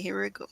here we go.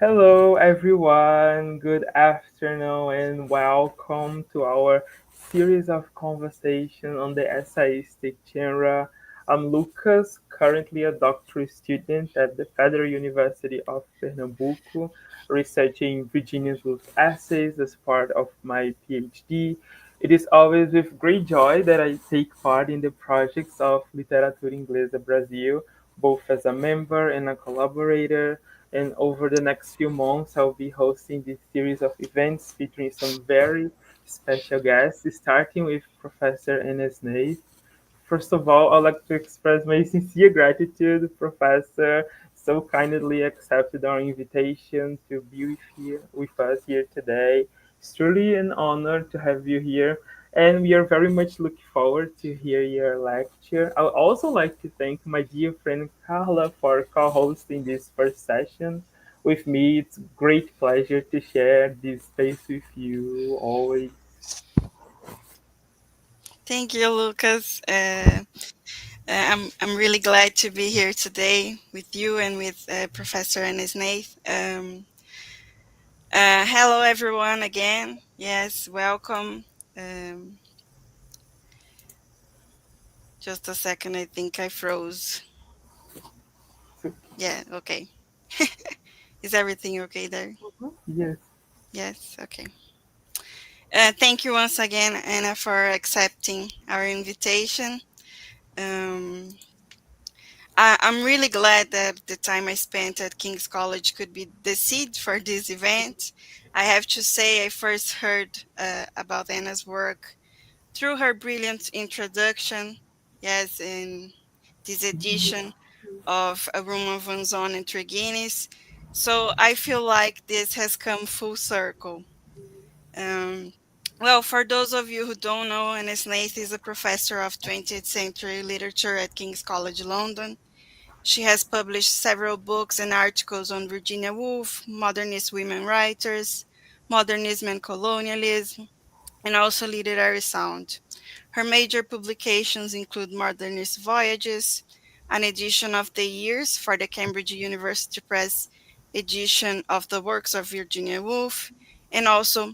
Hello, everyone. Good afternoon, and welcome to our series of conversation on the essayistic genre. I'm Lucas, currently a doctoral student at the Federal University of Pernambuco, researching Virginia Woolf essays as part of my PhD. It is always with great joy that I take part in the projects of Literatura Inglesa Brasil, both as a member and a collaborator. And over the next few months, I'll be hosting this series of events featuring some very special guests, starting with Professor Anna Snaith. First of all, I'd like to express my sincere gratitude, Professor, so kindly accepted our invitation to be with us here today. It's truly an honor to have you here, and we are very much looking forward to hear your lecture. I would also like to thank my dear friend Carla for co-hosting this first session with me. It's a great pleasure to share this space with you always. Thank you, Lucas. I'm really glad to be here today with you and with Professor Anna Snaith. Hello, everyone, again. Yes, welcome. Um, just a second, I think I froze. So, Yeah, okay. Is everything okay there? yes. Yes, okay. Thank you once again, Anna, for accepting our invitation. Um, I'm really glad that the time I spent at King's College could be the seed for this event. I have to say, I first heard about Anna's work through her brilliant introduction, yes, in this edition of A Room of One's Own and Three Guineas. So I feel like this has come full circle. Um, well, for those of you who don't know, Anna Snaith is a professor of 20th century literature at King's College London. She has published several books and articles on Virginia Woolf, modernist women writers, modernism and colonialism, and also literary sound. Her major publications include Modernist Voyages, an edition of the years for the Cambridge University Press edition of the works of Virginia Woolf, and also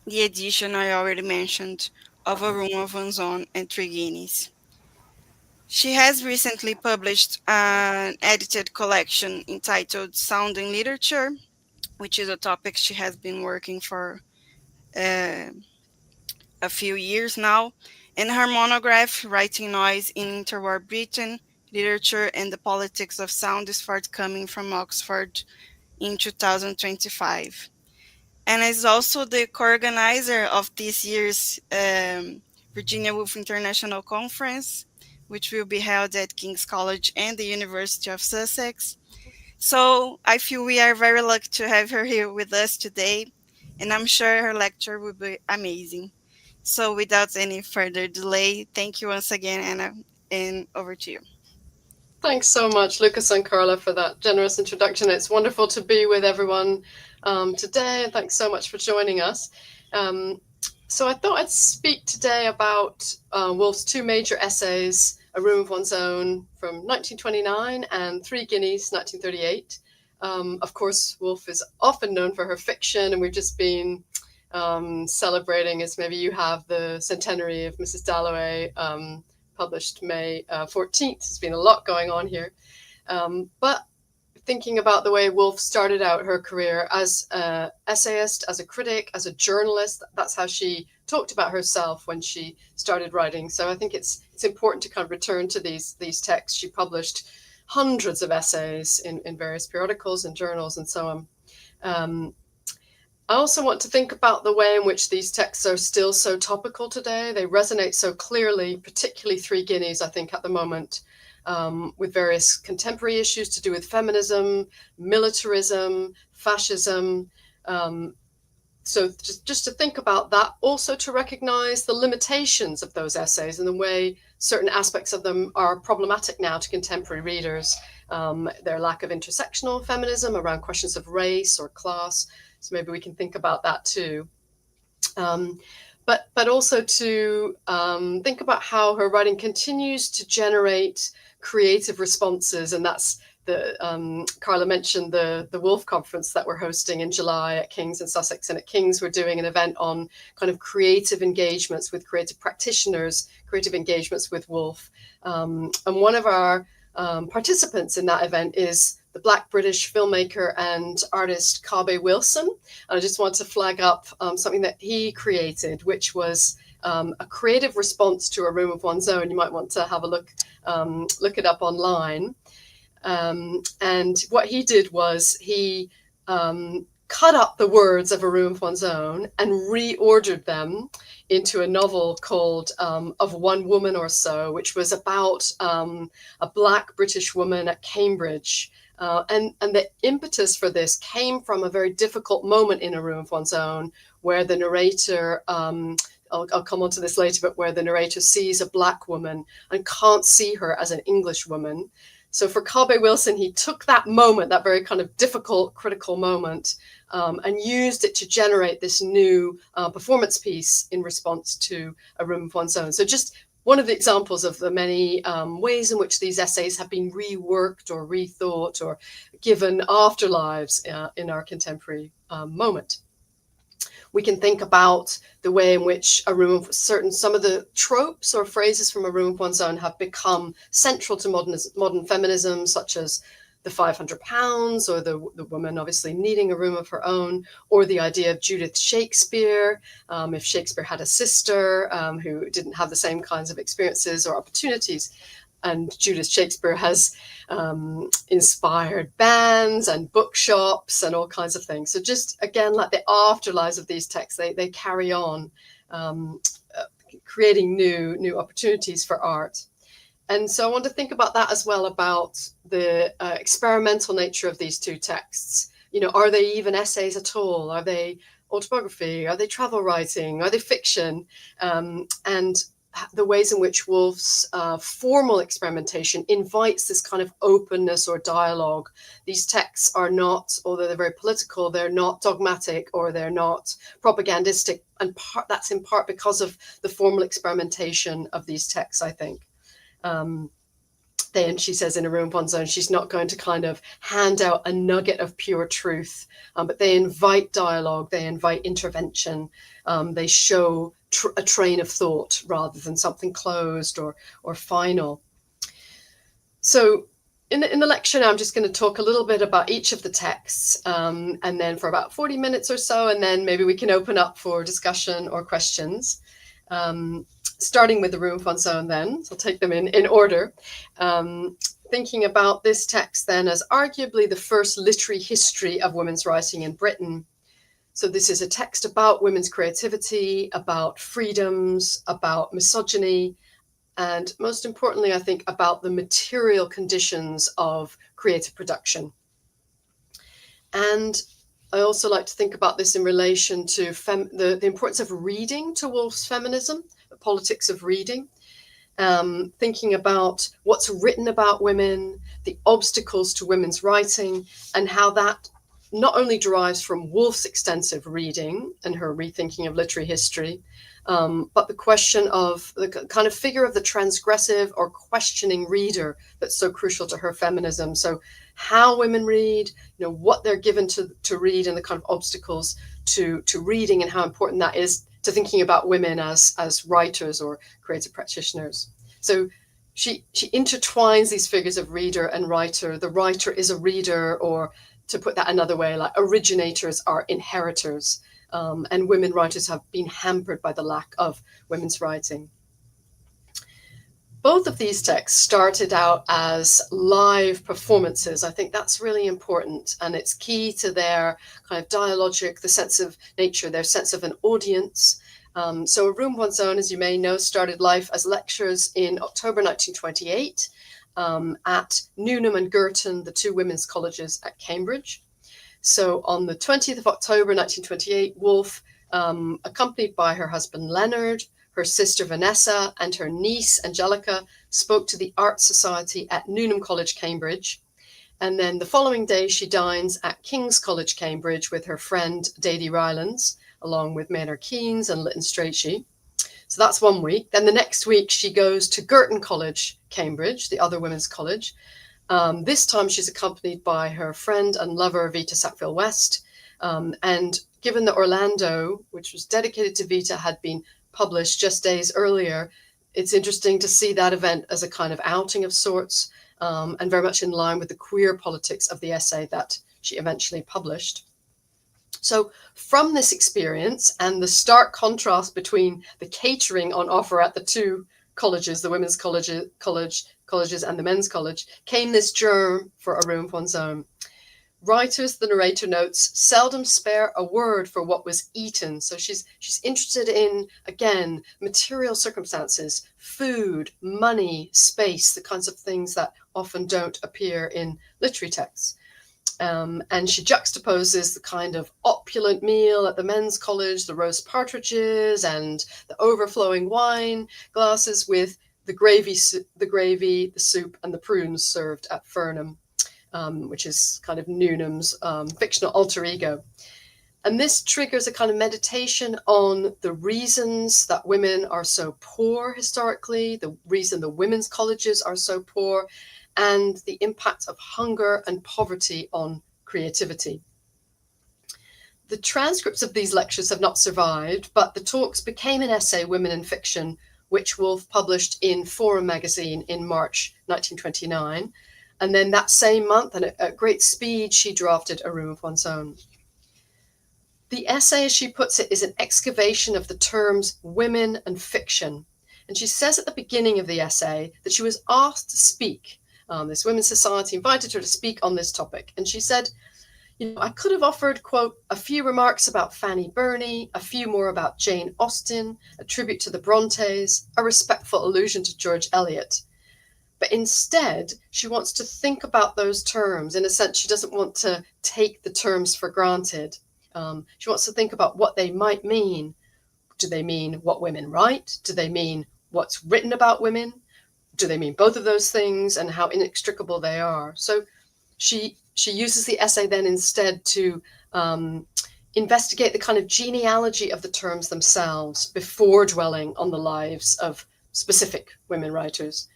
the edition I already mentioned of A Room of One's Own and Three Guineas. She has recently published an edited collection entitled Sound in Literature, which is a topic she has been working for uh, a few years now, and her monograph, Writing Noise in Interwar Britain, Literature and the Politics of Sound, is forthcoming from Oxford in 2025. And is also the co-organizer of this year's Virginia Woolf International Conference, which will be held at King's College and the University of Sussex. So I feel we are very lucky to have her here with us today, and I'm sure her lecture will be amazing. So without any further delay, thank you once again, Anna, and over to you. Thanks so much, Lucas and Carla, for that generous introduction. It's wonderful to be with everyone today, and thanks so much for joining us. So I thought I'd speak today about Woolf's two major essays, A Room of One's Own from 1929 and Three Guineas, 1938. Of course, Woolf is often known for her fiction, and we've just been celebrating, as maybe you have, the centenary of Mrs. Dalloway, published May 14th. There's been a lot going on here. But thinking about the way Woolf started out her career as an essayist, as a critic, as a journalist, that's how she talked about herself when she started writing. So I think it's important to kind of return to these texts. She published hundreds of essays in various periodicals and journals and so on. I also want to think about the way in which these texts are still so topical today. They resonate so clearly, particularly Three Guineas, I think, at the moment, with various contemporary issues to do with feminism, militarism, fascism. So just to think about that, also to recognize the limitations of those essays and the way certain aspects of them are problematic now to contemporary readers. Their lack of intersectional feminism around questions of race or class. So maybe we can think about that too. But also to think about how her writing continues to generate creative responses, and that's Carla mentioned the Woolf conference that we're hosting in July at King's in Sussex, and at King's we're doing an event on kind of creative engagements with creative practitioners, creative engagements with Woolf, and one of our participants in that event is the Black British filmmaker and artist Kabe Wilson. And I just want to flag up something that he created, which was a creative response to A Room of One's Own. You might want to have a look it up online. And what he did was he cut up the words of A Room of One's Own and reordered them into a novel called Of One Woman or So, which was about a Black British woman at Cambridge. And the impetus for this came from a very difficult moment in A Room of One's Own, where the narrator, I'll come on to this later, but where the narrator sees a Black woman and can't see her as an English woman. So for Kabe Wilson, he took that moment, that very kind of difficult, critical moment, and used it to generate this new performance piece in response to A Room of One's Own. So just one of the examples of the many ways in which these essays have been reworked or rethought or given afterlives in our contemporary moment. We can think about the way in which some of the tropes or phrases from A Room of One's Own have become central to modern feminism, such as the 500 pounds, or the woman obviously needing a room of her own, or the idea of Judith Shakespeare, if Shakespeare had a sister who didn't have the same kinds of experiences or opportunities. And Judith Shakespeare has inspired bands and bookshops and all kinds of things. So just, again, like the afterlives of these texts, they carry on creating new opportunities for art. And so I want to think about that as well, about the experimental nature of these two texts. You know, are they even essays at all? Are they autobiography? Are they travel writing? Are they fiction? And the ways in which Woolf's formal experimentation invites this kind of openness or dialogue. These texts are not, although they're very political, they're not dogmatic or they're not propagandistic. And that's in part because of the formal experimentation of these texts, I think. Then she says in A Room of One's Own, she's not going to kind of hand out a nugget of pure truth, but they invite dialogue, they invite intervention, they show a train of thought rather than something closed or final. So in the lecture now, I'm just going to talk a little bit about each of the texts, and then for about 40 minutes or so, and then maybe we can open up for discussion or questions. Starting with A Room of One's Own then, so I'll take them in order. Thinking about this text then as arguably the first literary history of women's writing in Britain. So this is a text about women's creativity, about freedoms, about misogyny, and most importantly, I think, about the material conditions of creative production. And I also like to think about this in relation to the importance of reading to Woolf's feminism, the politics of reading, thinking about what's written about women, the obstacles to women's writing, and how that not only derives from Woolf's extensive reading and her rethinking of literary history, but the question of the kind of figure of the transgressive or questioning reader that's so crucial to her feminism. So how women read, what they're given to read, and the kind of obstacles to reading, and how important that is to thinking about women as writers or creative practitioners. So she intertwines these figures of reader and writer. The writer is a reader, or to put that another way, like originators are inheritors, and women writers have been hampered by the lack of women's writing. Both of these texts started out as live performances. I think that's really important, and it's key to their kind of dialogic, the sense of nature, their sense of an audience. So A Room of One's Own, as you may know, started life as lectures in October 1928 at Newnham and Girton, the two women's colleges at Cambridge. So on the 20th of October 1928, Woolf, accompanied by her husband Leonard, her sister Vanessa, and her niece Angelica, spoke to the Art Society at Newnham College, Cambridge. And then the following day, she dines at King's College, Cambridge, with her friend Dadie Rylands, along with Maynard Keynes and Lytton Strachey. So that's 1 week. Then the next week, she goes to Girton College, Cambridge, the other women's college. This time she's accompanied by her friend and lover, Vita Sackville-West. And given that Orlando, which was dedicated to Vita, had been published just days earlier, it's interesting to see that event as a kind of outing of sorts, and very much in line with the queer politics of the essay that she eventually published. So from this experience and the stark contrast between the catering on offer at the two colleges, the women's colleges and the men's college, came this germ for A Room of One's Own. Writers, the narrator notes, seldom spare a word for what was eaten. So she's interested in, again, material circumstances, food, money, space, the kinds of things that often don't appear in literary texts. And she juxtaposes the kind of opulent meal at the men's college, the roast partridges and the overflowing wine glasses, with the gravy, the soup, and the prunes served at Fernham, which is kind of Newnham's fictional alter ego. And this triggers a kind of meditation on the reasons that women are so poor historically, the reason the women's colleges are so poor, and the impact of hunger and poverty on creativity. The transcripts of these lectures have not survived, but the talks became an essay, Women in Fiction, which Woolf published in Forum magazine in March 1929. And then that same month, and at great speed, she drafted A Room of One's Own. The essay, as she puts it, is an excavation of the terms women and fiction. And she says at the beginning of the essay that she was asked to speak. This women's society invited her to speak on this topic. And she said, I could have offered, quote, a few remarks about Fanny Burney, a few more about Jane Austen, a tribute to the Brontes, a respectful allusion to George Eliot. But instead, she wants to think about those terms. In a sense, she doesn't want to take the terms for granted. She wants to think about what they might mean. Do they mean what women write? Do they mean what's written about women? Do they mean both of those things, and how inextricable they are? So she uses the essay then instead to investigate the kind of genealogy of the terms themselves before dwelling on the lives of specific women writers.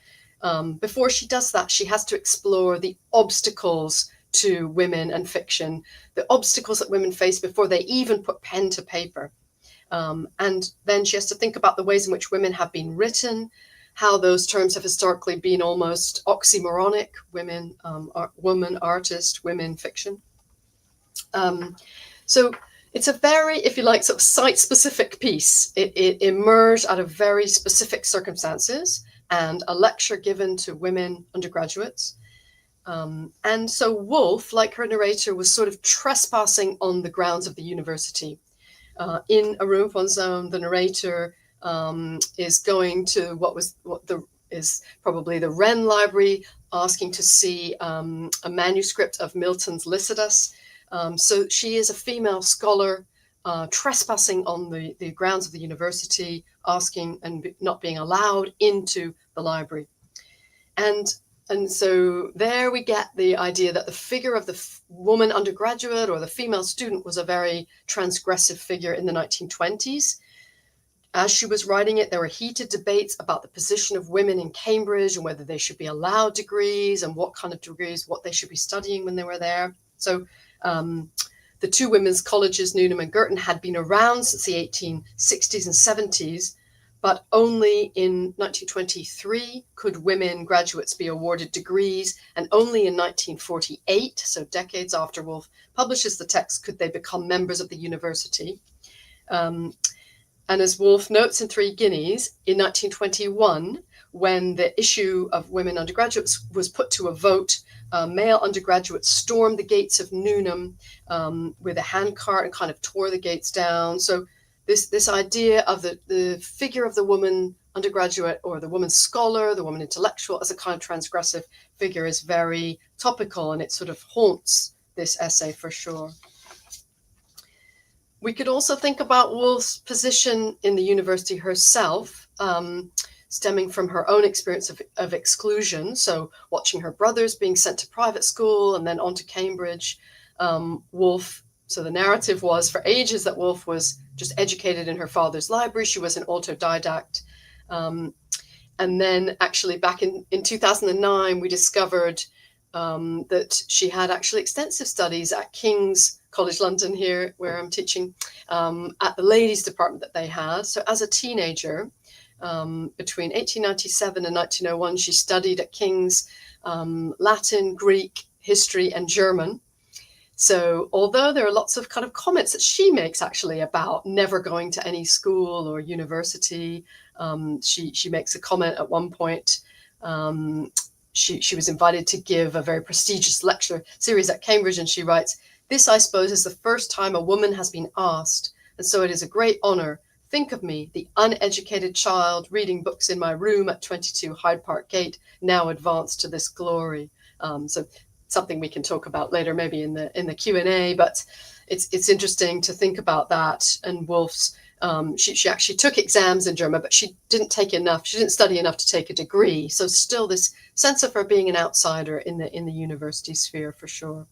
Before she does that, she has to explore the obstacles to women and fiction, the obstacles that women face before they even put pen to paper. And then she has to think about the ways in which women have been written, how those terms have historically been almost oxymoronic, woman artist, women fiction. So it's a very, if you like, sort of site-specific piece. It emerged out of very specific circumstances and a lecture given to women undergraduates. And so Woolf, like her narrator, was sort of trespassing on the grounds of the university. In A Room of One's Own, the narrator is going to is probably the Wren Library, asking to see a manuscript of Milton's Lycidas. So she is a female scholar trespassing on the grounds of the university, asking and not being allowed into the library. And so there we get the idea that the figure of the woman undergraduate or the female student was a very transgressive figure in the 1920s. As she was writing it, there were heated debates about the position of women in Cambridge and whether they should be allowed degrees and what kind of degrees, what they should be studying when they were there. So the two women's colleges, Newnham and Girton, had been around since the 1860s and 70s, but only in 1923 could women graduates be awarded degrees, and only in 1948, so decades after Woolf publishes the text, could they become members of the university. And as Woolf notes in Three Guineas, in 1921, when the issue of women undergraduates was put to a vote, male undergraduates stormed the gates of Newnham with a handcart and kind of tore the gates down. So this idea of the figure of the woman undergraduate or the woman scholar, the woman intellectual as a kind of transgressive figure is very topical, and it sort of haunts this essay for sure. We could also think about Woolf's position in the university herself, stemming from her own experience of exclusion. So watching her brothers being sent to private school and then on to Cambridge. Woolf, so the narrative was for ages that Woolf was just educated in her father's library. She was an autodidact. And then actually back in 2009, we discovered that she had actually extensive studies at King's College London here, where I'm teaching, at the ladies department that they had. So as a teenager, between 1897 and 1901, she studied at King's Latin, Greek, history, and German. So although there are lots of kind of comments that she makes actually about never going to any school or university, she makes a comment at one point. She was invited to give a very prestigious lecture series at Cambridge, and she writes, "This, I suppose, is the first time a woman has been asked, and so it is a great honour. Think of me, the uneducated child, reading books in my room at 22 Hyde Park Gate, now advanced to this glory." So something we can talk about later, maybe in the Q&A. But it's interesting to think about that. And Woolf's she actually took exams in German, but she didn't take enough. She didn't study enough to take a degree. So still this sense of her being an outsider in the university sphere, for sure.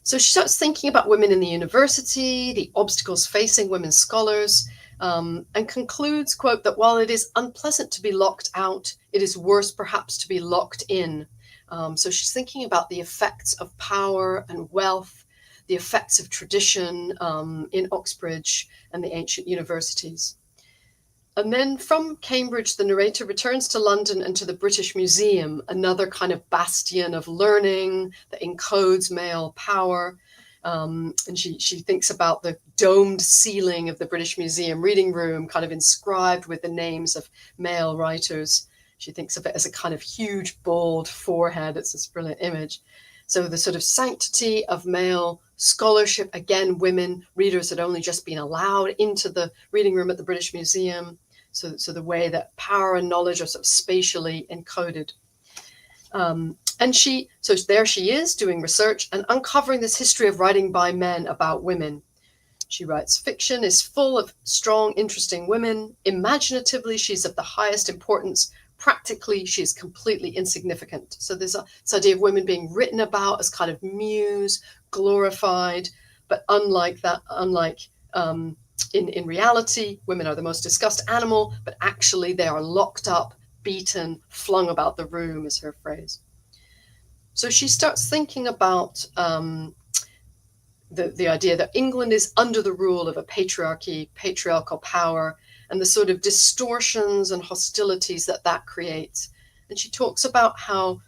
So she starts thinking about women in the university, the obstacles facing women scholars, and concludes, quote, that while it is unpleasant to be locked out, it is worse perhaps to be locked in. So she's thinking about the effects of power and wealth, the effects of tradition in Oxbridge and the ancient universities. And then from Cambridge, the narrator returns to London and to the British Museum, another kind of bastion of learning that encodes male power. And she thinks about the domed ceiling of the British Museum reading room, kind of inscribed with the names of male writers. She thinks of it as a kind of huge, bald forehead. It's this brilliant image. So the sort of sanctity of male scholarship, again, women readers had only just been allowed into the reading room at the British Museum. So the way that power and knowledge are sort of spatially encoded. And so there she is doing research and uncovering this history of writing by men about women. She writes, "Fiction is full of strong, interesting women. Imaginatively, she's of the highest importance. Practically, she's completely insignificant." So there's this idea of women being written about as kind of muse, glorified, but unlike in reality, women are the most discussed animal, but actually they are locked up, beaten, flung about the room, is her phrase. So she starts thinking about the idea that England is under the rule of a patriarchy, patriarchal power, and the sort of distortions and hostilities that creates. And she talks about how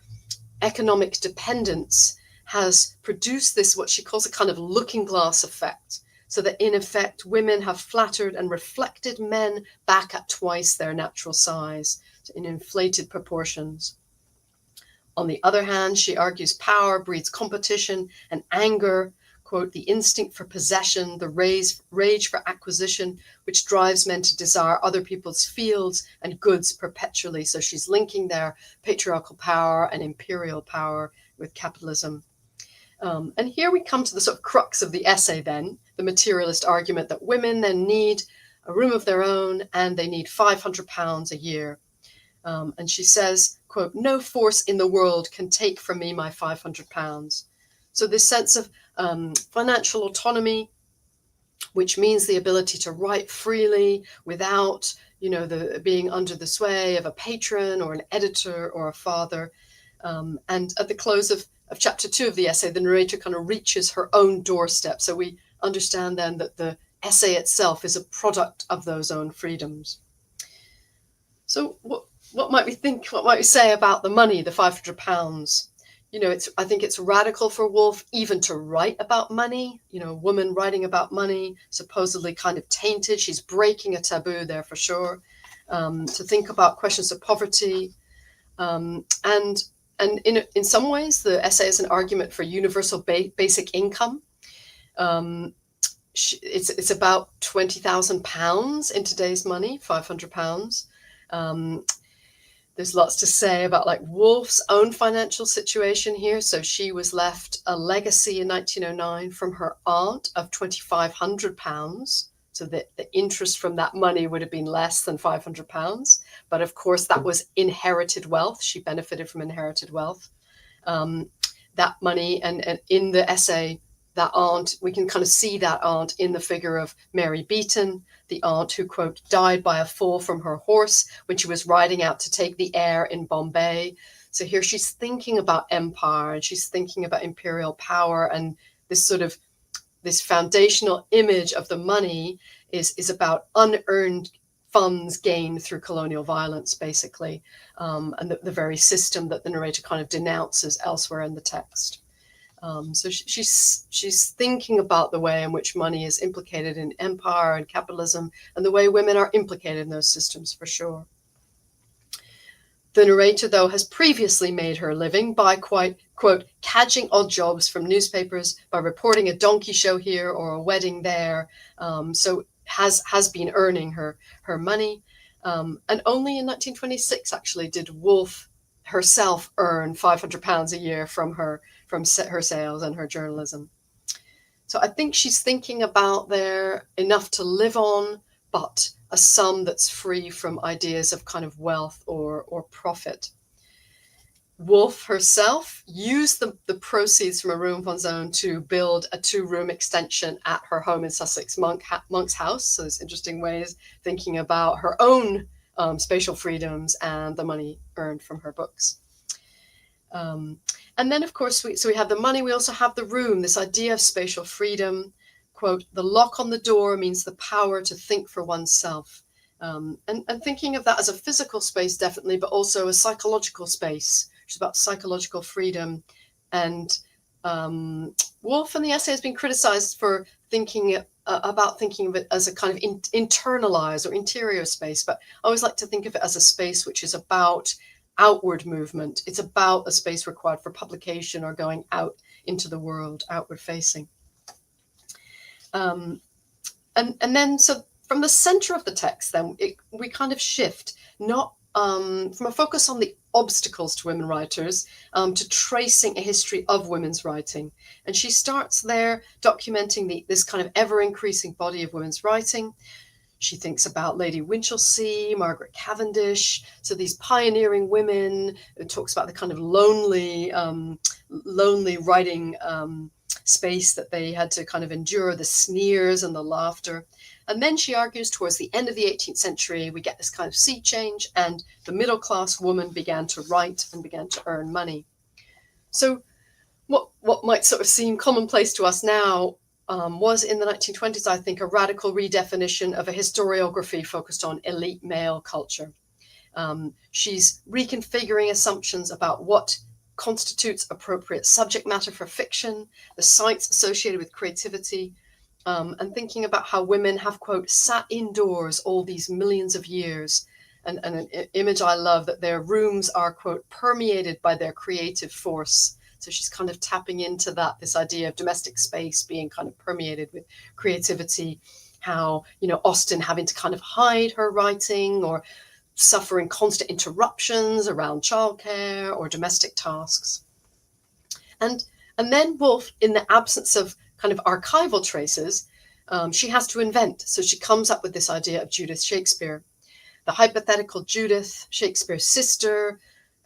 economic dependence has produced this, what she calls a kind of looking glass effect, so that in effect, women have flattered and reflected men back at twice their natural size, in inflated proportions. On the other hand, she argues power breeds competition and anger, quote, "the instinct for possession, the rage for acquisition, which drives men to desire other people's fields and goods perpetually." So she's linking their patriarchal power and imperial power with capitalism. And here we come to the sort of crux of the essay then, the materialist argument that women then need a room of their own and they need £500 a year. And she says, quote, "No force in the world can take from me my £500. So this sense of financial autonomy, which means the ability to write freely without, being under the sway of a patron or an editor or a father. And at the close of chapter 2 of the essay, the narrator kind of reaches her own doorstep. So we understand then that the essay itself is a product of those own freedoms. So what might we think? What might we say about the money, the £500? I think it's radical for Woolf even to write about money. A woman writing about money, supposedly kind of tainted. She's breaking a taboo there for sure. To think about questions of poverty, and in some ways, the essay is an argument for universal basic income. It's about £20,000 in today's money, £500. There's lots to say about Woolf's own financial situation here. So she was left a legacy in 1909 from her aunt of £2,500. So the interest from that money would have been less than £500. But of course, that was inherited wealth. She benefited from inherited wealth. That money, and in the essay, that aunt, we can kind of see that aunt in the figure of Mary Beaton, the aunt who, quote, "died by a fall from her horse when she was riding out to take the air in Bombay." So here she's thinking about empire, and she's thinking about imperial power, and this foundational image of the money is about unearned funds gained through colonial violence, basically, and the very system that the narrator kind of denounces elsewhere in the text. So she's thinking about the way in which money is implicated in empire and capitalism, and the way women are implicated in those systems, for sure. The narrator, though, has previously made her living by quite, quote, cadging odd jobs from newspapers, by reporting a donkey show here or a wedding there. So has been earning her money. And only in 1926, actually, did Woolf herself earn £500 a year from her sales and her journalism. So I think she's thinking about there enough to live on, but a sum that's free from ideas of kind of wealth or profit. Woolf herself used the proceeds from a room of one's own to build a 2-room extension at her home in Sussex, Monk's House. So there's interesting ways thinking about her own spatial freedoms and the money earned from her books. And then, of course, we have the money. We also have the room, this idea of spatial freedom. Quote, the lock on the door means the power to think for oneself. And thinking of that as a physical space, definitely, but also a psychological space, which is about psychological freedom. And Woolf in the essay has been criticized for thinking of it as a kind of internalized or interior space. But I always like to think of it as a space which is about outward movement. It's about a space required for publication or going out into the world, outward facing. And then, so from the center of the text, then we kind of shift, not from a focus on the obstacles to women writers to tracing a history of women's writing. And she starts there documenting this kind of ever-increasing body of women's writing. She thinks about Lady Winchelsea, Margaret Cavendish, so these pioneering women. It talks about the kind of lonely writing space that they had to kind of endure, the sneers and the laughter. And then she argues towards the end of the 18th century, we get this kind of sea change, and the middle-class woman began to write and began to earn money. So what might sort of seem commonplace to us now was in the 1920s, I think, a radical redefinition of a historiography focused on elite male culture. She's reconfiguring assumptions about what constitutes appropriate subject matter for fiction, the sites associated with creativity, and thinking about how women have, quote, sat indoors all these millions of years. And an image I love, that their rooms are, quote, permeated by their creative force. So she's kind of tapping into this idea of domestic space being kind of permeated with creativity, how, Austen having to kind of hide her writing or suffering constant interruptions around childcare or domestic tasks. And then Woolf, in the absence of kind of archival traces, she has to invent. So she comes up with this idea of Judith Shakespeare, the hypothetical Judith, Shakespeare's sister,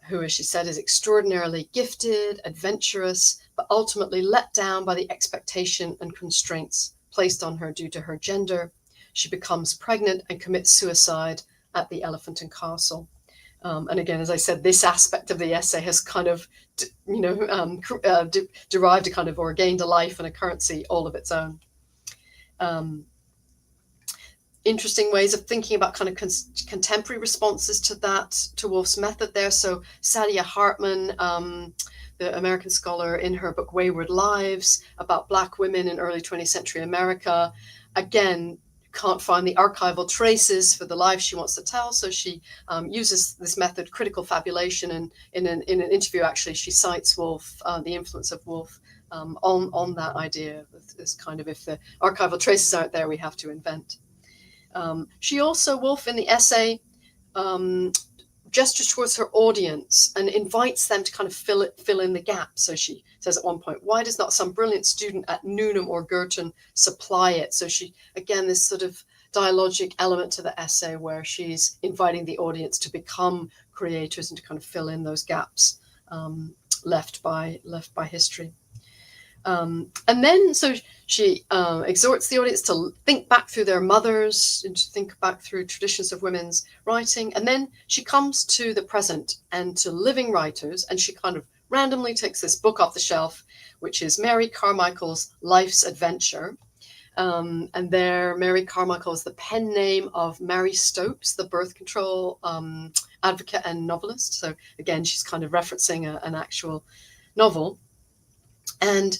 who, as she said, is extraordinarily gifted, adventurous, but ultimately let down by the expectation and constraints placed on her due to her gender. She becomes pregnant and commits suicide at the Elephant and Castle. And again, as I said, this aspect of the essay has kind of, derived a kind of, or gained a life and a currency all of its own. Interesting ways of thinking about kind of contemporary responses to that, to Woolf's method there. So Saidiya Hartman, the American scholar, in her book Wayward Lives, about Black women in early 20th century America, again, can't find the archival traces for the life she wants to tell. So she uses this method, critical fabulation, and in an interview, actually, she cites Woolf, the influence of Woolf on that idea. This kind of, if the archival traces aren't there, we have to invent. She also, Woolf, in the essay, gestures towards her audience and invites them to kind of fill in the gap. So she says at one point, why does not some brilliant student at Newnham or Girton supply it? So she, again, this sort of dialogic element to the essay where she's inviting the audience to become creators and to kind of fill in those gaps left by history. And then, so she exhorts the audience to think back through their mothers and to think back through traditions of women's writing. And then she comes to the present and to living writers, and she kind of randomly takes this book off the shelf, which is Mary Carmichael's Life's Adventure. And there, Mary Carmichael is the pen name of Mary Stopes, the birth control advocate and novelist. So again, she's kind of referencing an actual novel. And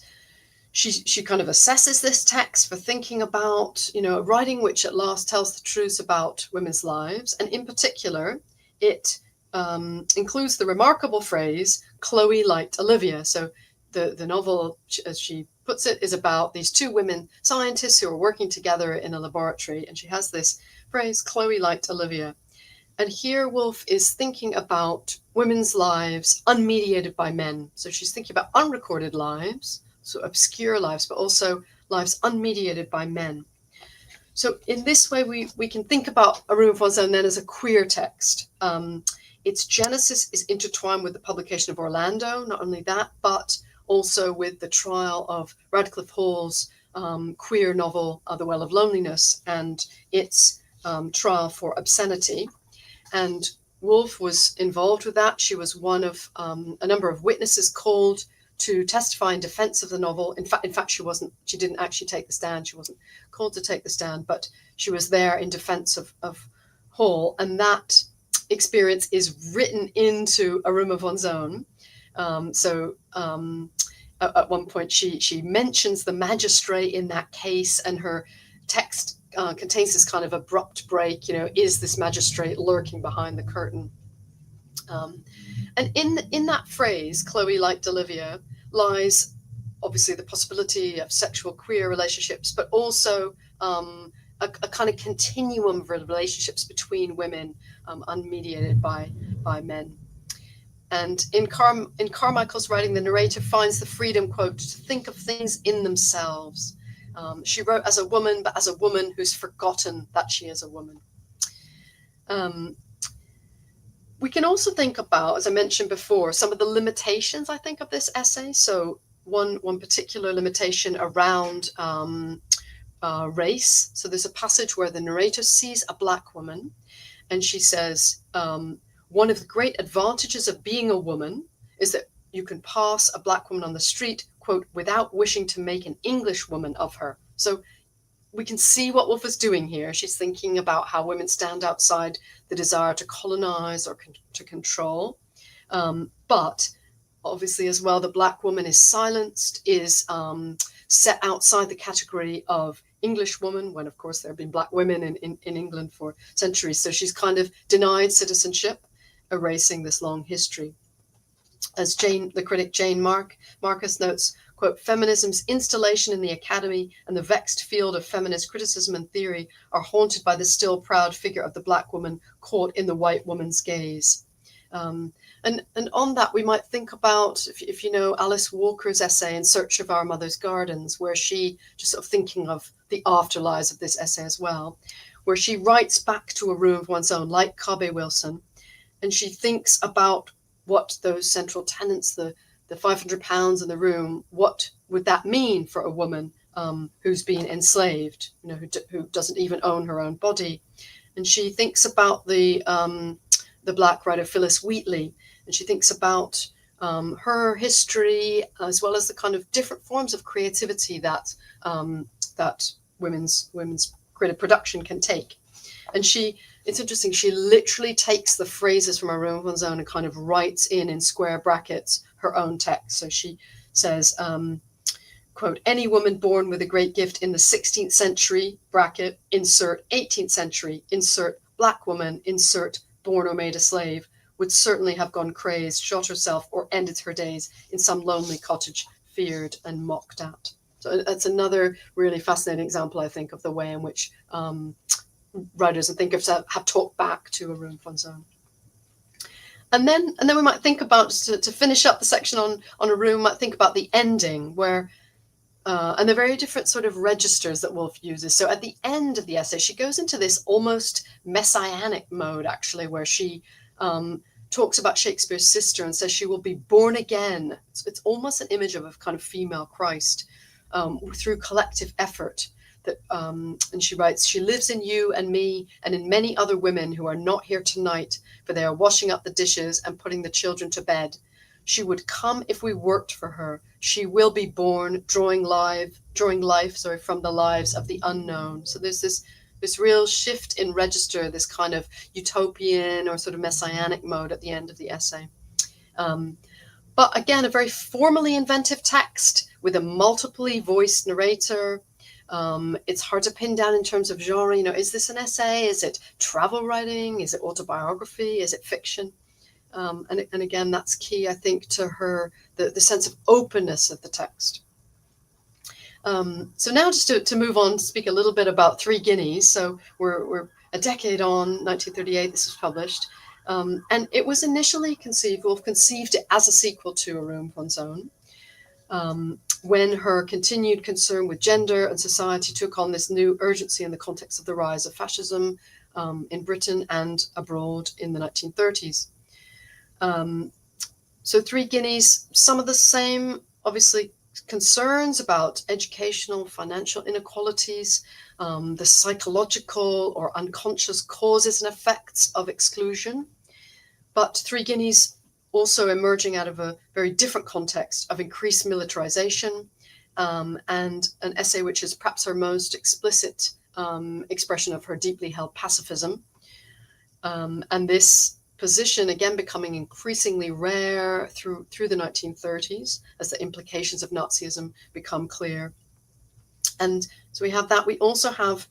she kind of assesses this text for thinking about, a writing which at last tells the truth about women's lives. And in particular, it includes the remarkable phrase, Chloe liked Olivia. So the novel, as she puts it, is about these two women scientists who are working together in a laboratory. And she has this phrase, Chloe liked Olivia. And here Woolf is thinking about women's lives unmediated by men. So she's thinking about unrecorded lives, so obscure lives, but also lives unmediated by men. So in this way, we can think about A Room of One's Own then as a queer text. Its genesis is intertwined with the publication of Orlando, not only that, but also with the trial of Radcliffe Hall's queer novel, The Well of Loneliness, and its trial for obscenity. And Woolf was involved with that. She was one of a number of witnesses called to testify in defense of the novel. In fact, she didn't actually take the stand. She wasn't called to take the stand, but she was there in defense of Hall. And that experience is written into A Room of One's Own. At one point, she mentions the magistrate in that case, and her text contains this kind of abrupt break, is this magistrate lurking behind the curtain? And in that phrase, Chloe liked Olivia, lies obviously the possibility of sexual queer relationships, but also a kind of continuum of relationships between women, unmediated by men. And in Carmichael's writing, the narrator finds the freedom, quote, to think of things in themselves. She wrote as a woman, but as a woman who's forgotten that she is a woman. We can also think about, as I mentioned before, some of the limitations, I think, of this essay. So one particular limitation around race. So there's a passage where the narrator sees a Black woman, and she says, one of the great advantages of being a woman is that you can pass a Black woman on the street, quote, without wishing to make an English woman of her. So we can see what Woolf is doing here. She's thinking about how women stand outside the desire to colonize or to control. But obviously as well, the Black woman is silenced, is set outside the category of English woman, when of course there have been Black women in England for centuries. So she's kind of denied citizenship, erasing this long history. As the critic Jane Marcus notes, quote, feminism's installation in the academy and the vexed field of feminist criticism and theory are haunted by the still proud figure of the Black woman caught in the white woman's gaze. And on that, we might think about, if you know Alice Walker's essay In Search of Our Mother's Gardens, where she, just sort of thinking of the afterlives of this essay as well, where she writes back to a room of one's own, like Kabe Wilson, and she thinks about what those central tenets, the £500 in the room, what would that mean for a woman who's been enslaved, who doesn't even own her own body? And she thinks about the Black writer Phyllis Wheatley, and she thinks about her history as well as the kind of different forms of creativity that women's creative production can take. And it's interesting, she literally takes the phrases from A Room of One's Own and kind of writes in square brackets her own text. So she says, quote, any woman born with a great gift in the 16th century, bracket, insert 18th century, insert Black woman, insert born or made a slave, would certainly have gone crazed, shot herself, or ended her days in some lonely cottage, feared and mocked at. So that's another really fascinating example, I think, of the way in which writers and thinkers have talked back to A Room of One's Own. And then we might think about, to finish up the section on A Room, might think about the ending, where and the very different sort of registers that Woolf uses. So at the end of the essay, she goes into this almost messianic mode, actually, where she talks about Shakespeare's sister and says she will be born again. It's almost an image of a kind of female Christ through collective effort. And she writes, she lives in you and me and in many other women who are not here tonight, for they are washing up the dishes and putting the children to bed. She would come if we worked for her. She will be born, drawing life from the lives of the unknown. So there's this real shift in register, this kind of utopian or sort of messianic mode at the end of the essay. But again, a very formally inventive text with a multiply voiced narrator. It's hard to pin down in terms of genre. Is this an essay? Is it travel writing? Is it autobiography? Is it fiction? And again, that's key, I think, to her, the sense of openness of the text. So now just to move on to speak a little bit about Three Guineas. So we're a decade on, 1938, this was published. And it was initially Woolf conceived it as a sequel to A Room of One's Own. When her continued concern with gender and society took on this new urgency in the context of the rise of fascism in Britain and abroad in the 1930s. So Three Guineas, some of the same, obviously, concerns about educational, financial inequalities, the psychological or unconscious causes and effects of exclusion. But Three Guineas also emerging out of a very different context of increased militarization, and an essay which is perhaps her most explicit expression of her deeply held pacifism. And this position again becoming increasingly rare through the 1930s as the implications of Nazism become clear. And so we have that. We also have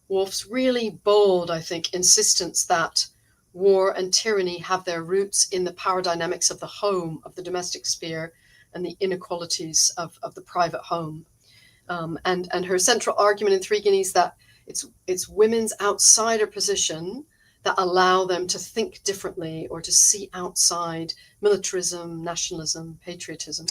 Woolf's really bold, I think, insistence that war and tyranny have their roots in the power dynamics of the home, of the domestic sphere, and the inequalities of the private home. And her central argument in Three Guineas that it's women's outsider position that allow them to think differently or to see outside militarism, nationalism, patriotism.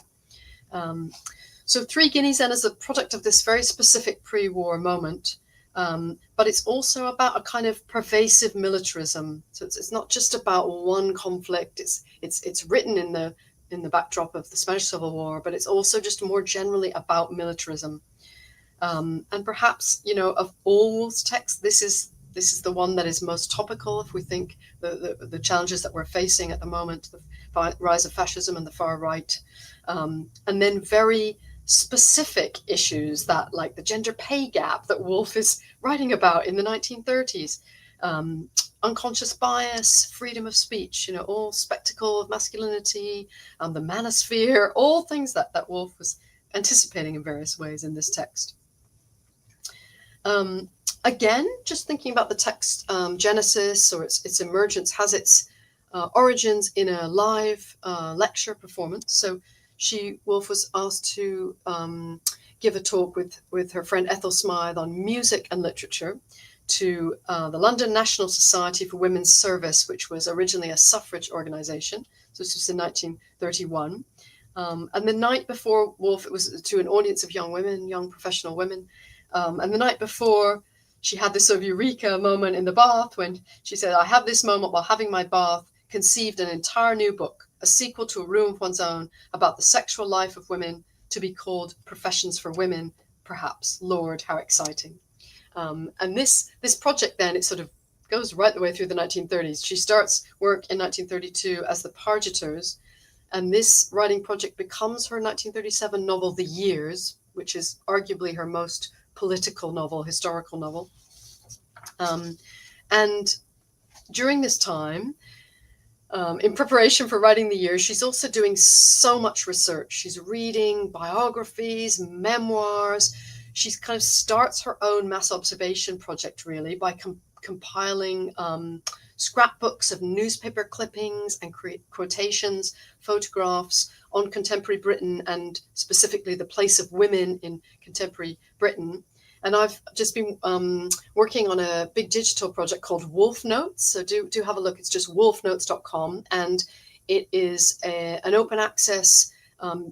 So Three Guineas then is a product of this very specific pre-war moment, but it's also about a kind of pervasive militarism. So it's not just about one conflict. It's written in the backdrop of the Spanish Civil War, but it's also just more generally about militarism. And perhaps, of all Woolf's texts, this is the one that is most topical if we think the challenges that we're facing at the moment, the rise of fascism and the far right, and then very specific issues that, like the gender pay gap that Woolf is writing about in the 1930s, unconscious bias, freedom of speech, all spectacle of masculinity, the manosphere, all things that Woolf was anticipating in various ways in this text. Again, just thinking about the text genesis or its emergence has its origins in a live lecture performance. So Woolf was asked to give a talk with her friend Ethel Smythe on music and literature to the London National Society for Women's Service, which was originally a suffrage organization. So this was in 1931. And the night before Woolf, it was to an audience of young women, young professional women. And the night before, she had this sort of eureka moment in the bath when she said, I have this moment while having my bath, conceived an entire new book, a sequel to A Room of One's Own, about the sexual life of women, to be called Professions for Women, perhaps. Lord, how exciting. And this project then, it sort of goes right the way through the 1930s. She starts work in 1932 as the Pargeters, and this writing project becomes her 1937 novel, The Years, which is arguably her most political novel, historical novel. And during this time, in preparation for writing The Years, she's also doing so much research. She's reading biographies, memoirs. She kind of starts her own mass observation project, really, by compiling scrapbooks of newspaper clippings and quotations, photographs on contemporary Britain, and specifically the place of women in contemporary Britain. And I've just been working on a big digital project called Wolf Notes. So do have a look. It's just wolfnotes.com. And it is an open access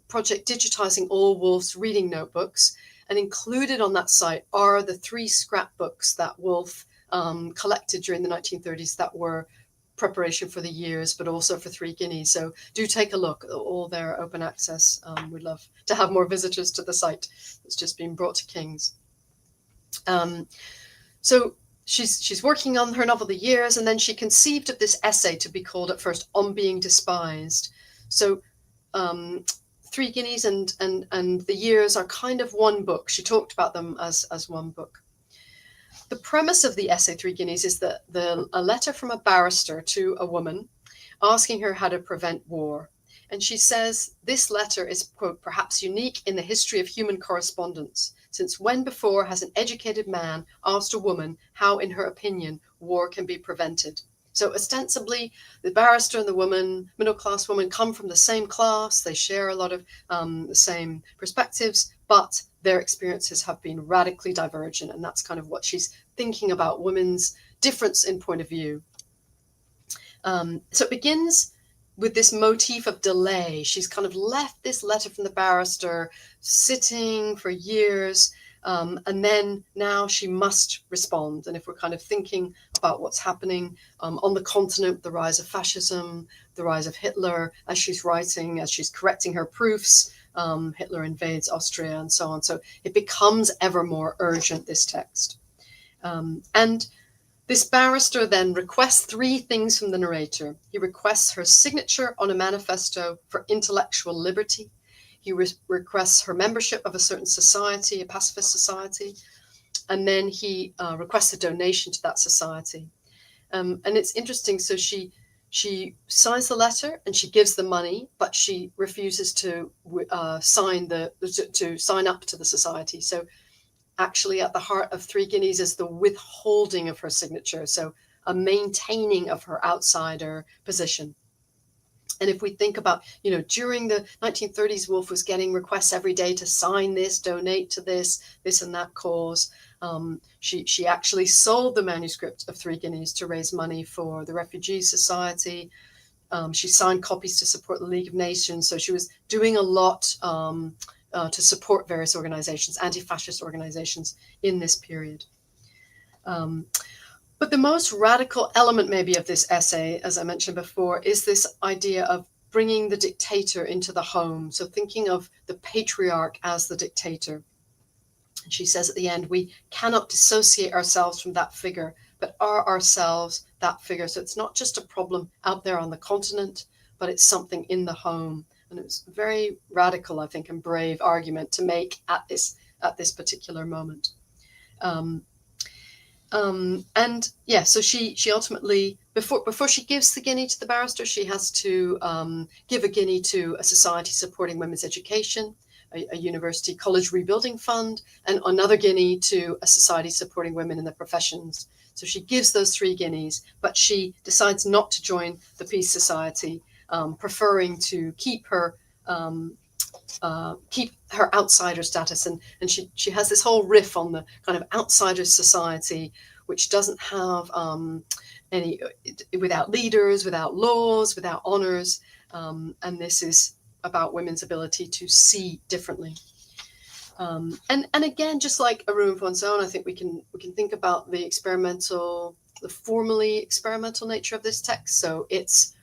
project digitizing all Woolf's reading notebooks. And included on that site are the 3 scrapbooks that Woolf collected during the 1930s that were preparation for the years, but also for Three Guineas. So do take a look. All their open access. We'd love to have more visitors to the site. It's just been brought to King's. So she's working on her novel The Years, and then she conceived of this essay to be called at first On Being Despised. So Three Guineas and The Years are kind of one book. She talked about them as one book. The premise of the essay Three Guineas is that a letter from a barrister to a woman asking her how to prevent war. And she says this letter is, quote, perhaps unique in the history of human correspondence, since when before has an educated man asked a woman how, in her opinion, war can be prevented? So ostensibly, the barrister and the woman, middle-class woman, come from the same class. They share a lot of the same perspectives, but their experiences have been radically divergent. And that's kind of what she's thinking about, women's difference in point of view. So it begins with this motif of delay. She's kind of left this letter from the barrister sitting for years, and then now she must respond. And if we're kind of thinking about what's happening on the continent, the rise of fascism, the rise of Hitler, as she's writing, as she's correcting her proofs, Hitler invades Austria and so on. So it becomes ever more urgent, this text. And this barrister then requests three things from the narrator. He requests her signature on a manifesto for intellectual liberty. He requests her membership of a certain society, a pacifist society, and then he requests a donation to that society. And it's interesting. So she signs the letter and she gives the money, but she refuses to sign up to the society. So actually at the heart of Three Guineas is the withholding of her signature, so a maintaining of her outsider position. And if we think about, during the 1930s, Woolf was getting requests every day to sign this, donate to this and that cause. She actually sold the manuscript of Three Guineas to raise money for the Refugee Society. She signed copies to support the League of Nations. So she was doing a lot to support various organizations, anti-fascist organizations in this period. But the most radical element maybe of this essay, as I mentioned before, is this idea of bringing the dictator into the home. So thinking of the patriarch as the dictator. And she says at the end, we cannot dissociate ourselves from that figure, but are ourselves that figure. So it's not just a problem out there on the continent, but it's something in the home. And it was a very radical, I think, and brave argument to make at this particular moment. So she ultimately, before she gives the guinea to the barrister, she has to give a guinea to a society supporting women's education, a university college rebuilding fund, and another guinea to a society supporting women in the professions. So she gives those 3 guineas, but she decides not to join the Peace Society, preferring to keep her outsider status. And she has this whole riff on the kind of outsider society, which doesn't have any, without leaders, without laws, without honors. And this is about women's ability to see differently. And again, just like a room of one's own, I think we can think about the formally experimental nature of this text. So it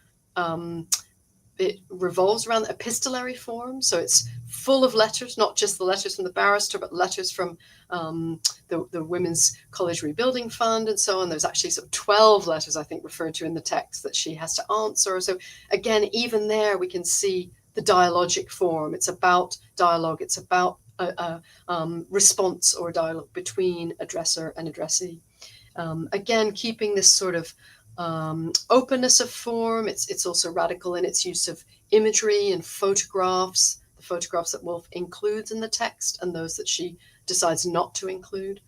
revolves around the epistolary form. So it's full of letters, not just the letters from the barrister, but letters from the Women's College Rebuilding Fund and so on. There's actually sort of 12 letters, I think, referred to in the text that she has to answer. So again, even there, we can see the dialogic form. It's about dialogue. It's about a response or dialogue between addresser and addressee. Again, keeping this sort of openness of form. It's also radical in its use of imagery and photographs, the photographs that Woolf includes in the text and those that she decides not to include.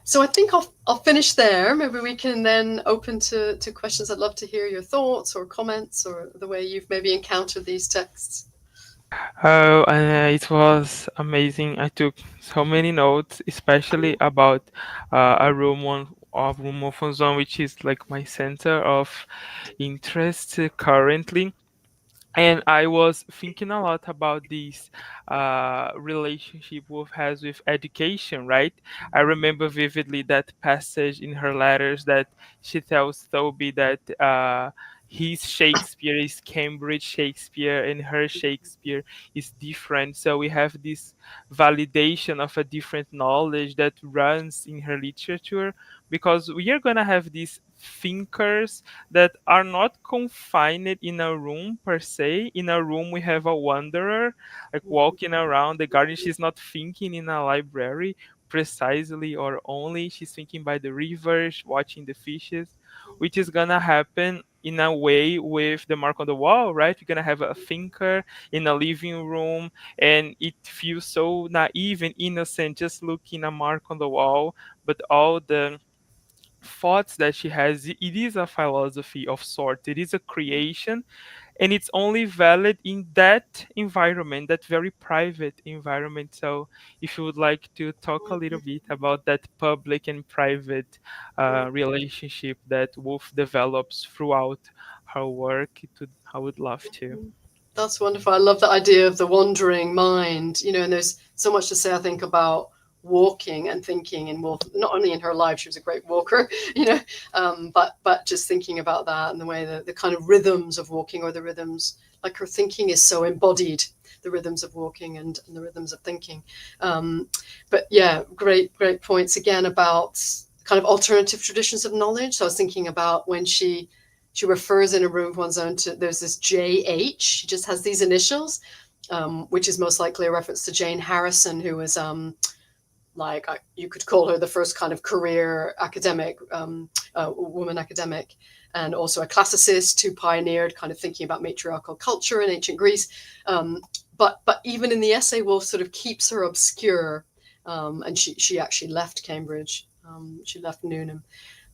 So I think I'll finish there. Maybe we can then open to questions. I'd love to hear your thoughts or comments or the way you've maybe encountered these texts. Oh, it was amazing. I took so many notes, especially about a room of ozone, which is like my center of interest currently. And I was thinking a lot about this relationship Woolf has with education, right? I remember vividly that passage in her letters that she tells Thoby that his Shakespeare is Cambridge Shakespeare and her Shakespeare is different. So we have this validation of a different knowledge that runs in her literature, because we are going to have these thinkers that are not confined in a room per se. In a room, we have a wanderer, like walking around the garden. She's not thinking in a library precisely or only. She's thinking by the river, watching the fishes, which is gonna happen in a way with the mark on the wall, right? You're gonna have a thinker in a living room, and it feels so naive and innocent just looking a mark on the wall, but all the thoughts that she has, it is a philosophy of sort, it is a creation, and it's only valid in that environment, that very private environment. So if you would like to talk a little bit about that public and private relationship that Woolf develops throughout her work, I would love to. That's wonderful. I love that idea of the wandering mind, and there's so much to say, I think, about walking and thinking in Woolf, not only in her life, she was a great walker, but just thinking about that and the way the kind of rhythms of walking, or the rhythms, like her thinking is so embodied, the rhythms of walking and the rhythms of thinking. But yeah, great points again about kind of alternative traditions of knowledge. So I was thinking about when she refers in A Room of One's Own to, there's this JH. She just has these initials, which is most likely a reference to Jane Harrison, who was like, you could call her the first kind of career academic, woman academic, and also a classicist who pioneered kind of thinking about matriarchal culture in ancient Greece. But even in the essay, Woolf sort of keeps her obscure, and she actually left Cambridge. She left Newnham,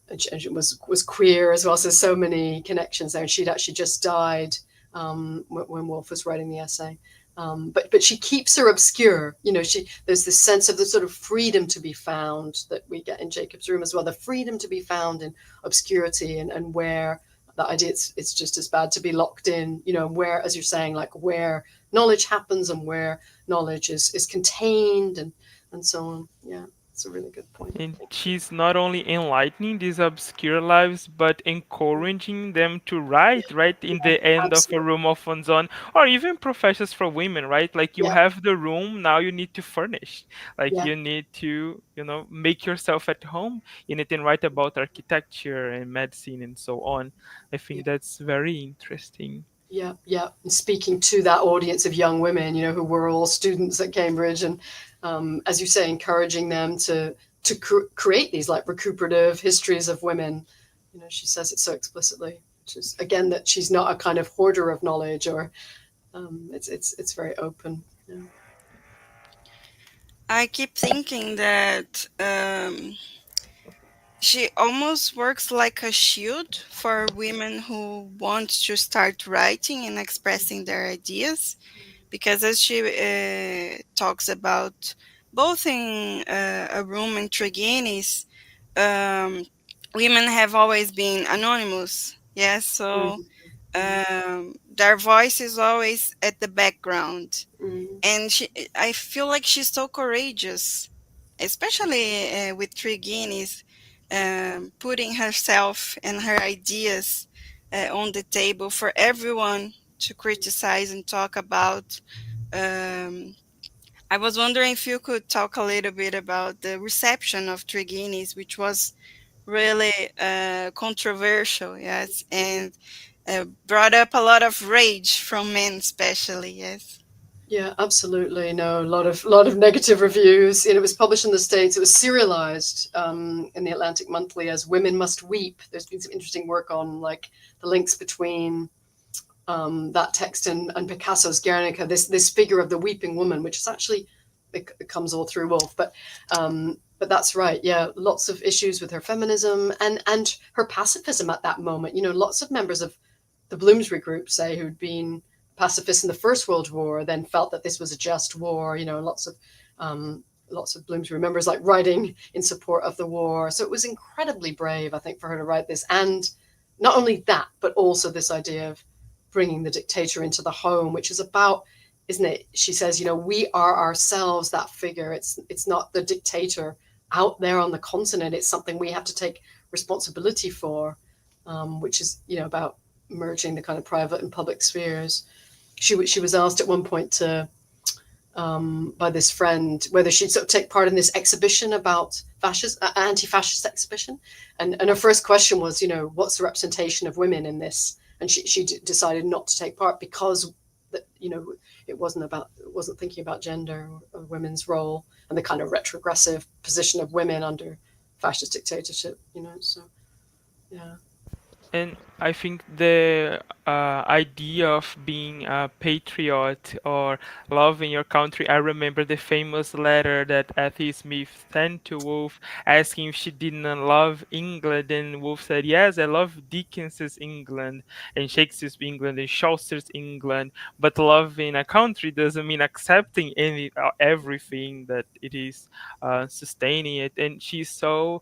and she was queer as well. So there's so many connections there. And she'd actually just died when Woolf was writing the essay. But she keeps her obscure. There's this sense of the sort of freedom to be found that we get in Jacob's Room as well. The freedom to be found in obscurity, and where that idea, it's just as bad to be locked in. Where, as you're saying, like where knowledge happens and where knowledge is contained, and so on. Yeah, it's a really good point. And she's not only enlightening these obscure lives, but encouraging them to write, right? In the end of A Absolutely. Room of One's Own, or even Professions for Women, right? Like you Yeah, have the room, now you need to furnish. Like yeah, you need to, make yourself at home in it and write about architecture and medicine and so on. I yeah. think that's very interesting. Yeah, yeah, and speaking to that audience of young women, who were all students at Cambridge, and as you say, encouraging them to create these like recuperative histories of women. She says it so explicitly, which is again that she's not a kind of hoarder of knowledge, or it's very open. Yeah. I keep thinking that she almost works like a shield for women who want to start writing and expressing their ideas, because as she talks about both in A Room and Guineas, um, women have always been anonymous. Yes, so Mm, mm, their voice is always at the background, mm, and I feel like she's so courageous, especially with Three Guineas, putting herself and her ideas on the table for everyone to criticize and talk about. um, I was wondering if you could talk a little bit about the reception of Three Guineas, which was really controversial, yes, and brought up a lot of rage from men, especially, yes. yeah, absolutely. No, a lot of negative reviews. It was published in the States. It was serialized in the Atlantic Monthly as "Women Must Weep." There's been some interesting work on like the links between that text and Picasso's Guernica. This figure of the weeping woman, which is actually it comes all through Woolf, but that's right. Yeah, lots of issues with her feminism and her pacifism at that moment. Lots of members of the Bloomsbury group, say, who'd been pacifists in the First World War, then felt that this was a just war. Lots of Bloomsbury members like writing in support of the war. So it was incredibly brave, I think, for her to write this, and not only that, but also this idea of bringing the dictator into the home, which is about, isn't it? She says, we are ourselves that figure. It's not the dictator out there on the continent. It's something we have to take responsibility for, which is, about merging the kind of private and public spheres. She was asked at one point to by this friend whether she'd sort of take part in this exhibition about anti-fascist exhibition, and her first question was, what's the representation of women in this? And she decided not to take part because it wasn't thinking about gender or women's role and the kind of retrogressive position of women under fascist dictatorship. So yeah. And I think the idea of being a patriot or loving your country, I remember the famous letter that Anna Smith sent to Woolf asking if she didn't love England. And Woolf said, yes, I love Dickens's England and Shakespeare's England and Chaucer's England. But loving a country doesn't mean accepting everything that it is sustaining it. And she's so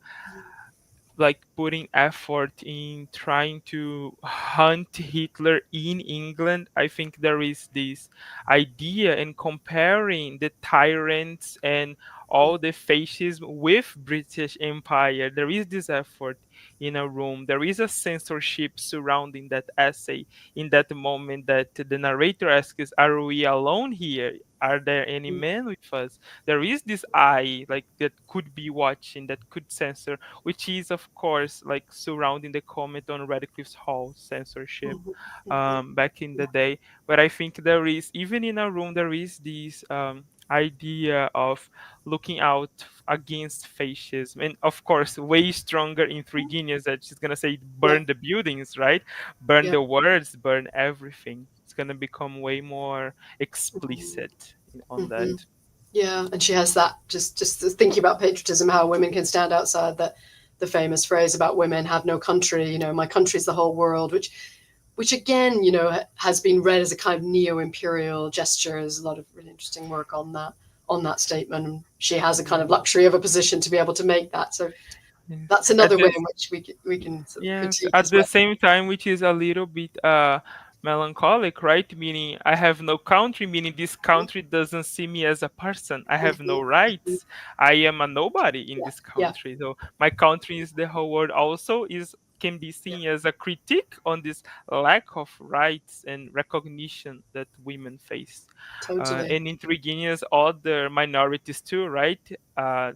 like putting effort in trying to hunt Hitler in England. I think there is this idea in comparing the tyrants and all the fascism with British Empire. There is this effort in a room. There is a censorship surrounding that essay in that moment that the narrator asks, are we alone here? Are there any men with us? There is this eye like that could be watching, that could censor, which is of course like surrounding the comment on Radcliffe's Hall censorship Mhm, mhm. back in the day. But I think there is, even in a room, there is this idea of looking out against fascism, and of course way stronger in Three Guineas, that she's gonna say Yeah, burn the buildings, right? Burn yeah. the words, burn everything. It's gonna become way more Mhm, explicit on that. mhm. Yeah, and she has that just thinking about patriotism, how women can stand outside, that the famous phrase about women have no country. My country is the whole world, which again, has been read as a kind of neo-imperial gesture. There's a lot of really interesting work on that statement. And she has a kind of Yeah. luxury of a position to be able to make that. So Yes. that's At another way this in which we can sort of Yes, critique at as the well. same time, which is a little bit melancholic, right? Meaning I have no country, meaning this country doesn't see me as a person. I have no Mhm, mhm. rights. I am a nobody in Yeah, this yeah, country. So my country is the whole world also is can be yeah, seen as a critique on this lack of rights and recognition that women face. totally. And in Virginia's other minorities too, right?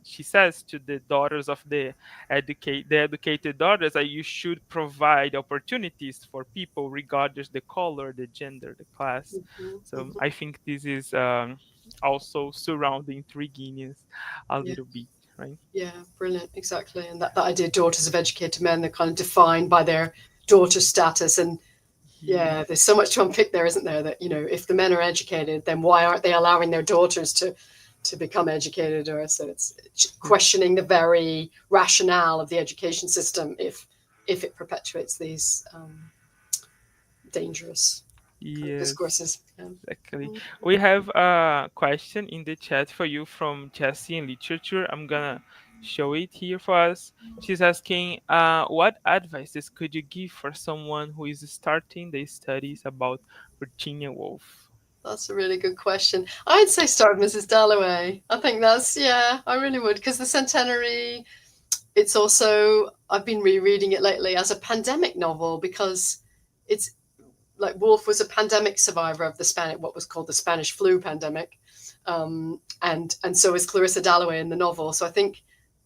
She says to the daughters of the educated daughters that you should provide opportunities for people regardless the color, the gender, the class. Mhm, So mhm. I think this is also surrounding Three Guineas a Yeah. little bit, right? Yeah, brilliant, exactly. And that idea, daughters of educated men, they're kind of defined by their daughter status. And Yes. yeah, there's so much to unpick there, isn't there? That, if the men are educated, then why aren't they allowing their daughters to become educated? Or so it's questioning the very rationale of the education system if it perpetuates these dangerous kind of Yes. discourses. Yeah. Exactly. Mm. We have a question in the chat for you from Jessie in literature. I'm gonna show it here for us. She's asking, what advices could you give for someone who is starting the studies about Virginia Woolf? That's a really good question. I'd say start with Mrs. Dalloway. I think yeah, I really would, because the centenary, it's also, I've been rereading it lately as a pandemic novel, because it's like Woolf was a pandemic survivor of what was called the Spanish flu pandemic, and so is Clarissa Dalloway in the novel. So I think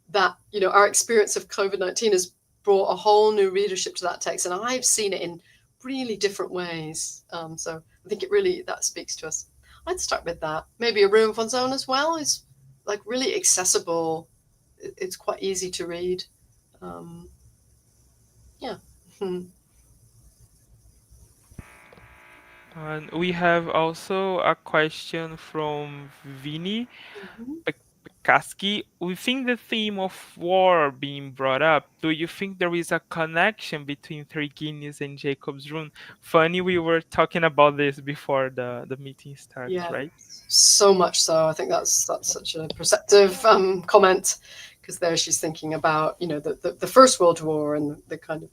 that our experience of COVID-19 has brought a whole new readership to that text, and I've seen it in really different ways. So I think it really that speaks to us. I'd start with that. Maybe a room of one's own as well is like really accessible. It's quite easy to read. Um, yeah. And we have also a question from Vinny Mhm. Pekaski. Within the theme of war being brought up, do you think there is a connection between Three Guineas and Jacob's Rune? Funny, we were talking about this before the meeting starts, Yeah, right? so much so. I think that's such a perceptive comment, because there she's thinking about the First World War and the kind of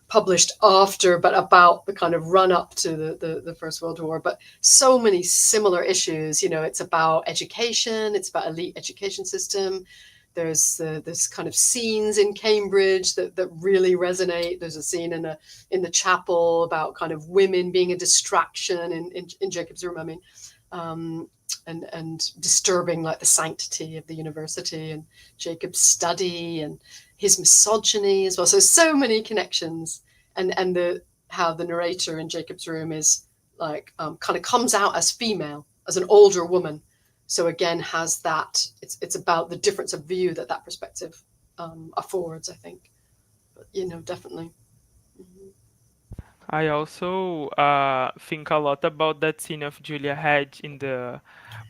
published after, but about the kind of run up to the First World War. But so many similar issues. You know, it's about education, it's about elite education system. There's this kind of scenes in Cambridge that really resonate. There's a scene in the chapel about kind of women being a distraction in Jacob's Room. I mean, um, and disturbing like the sanctity of the university, and Jacob's study and his misogyny as well. So many connections, and the how the narrator in Jacob's Room is like kind of comes out as female, as an older woman. So again, has that it's about the difference of view that perspective affords, I think. But you know, definitely. Mhm. I also think a lot about that scene of Julia Hedge in the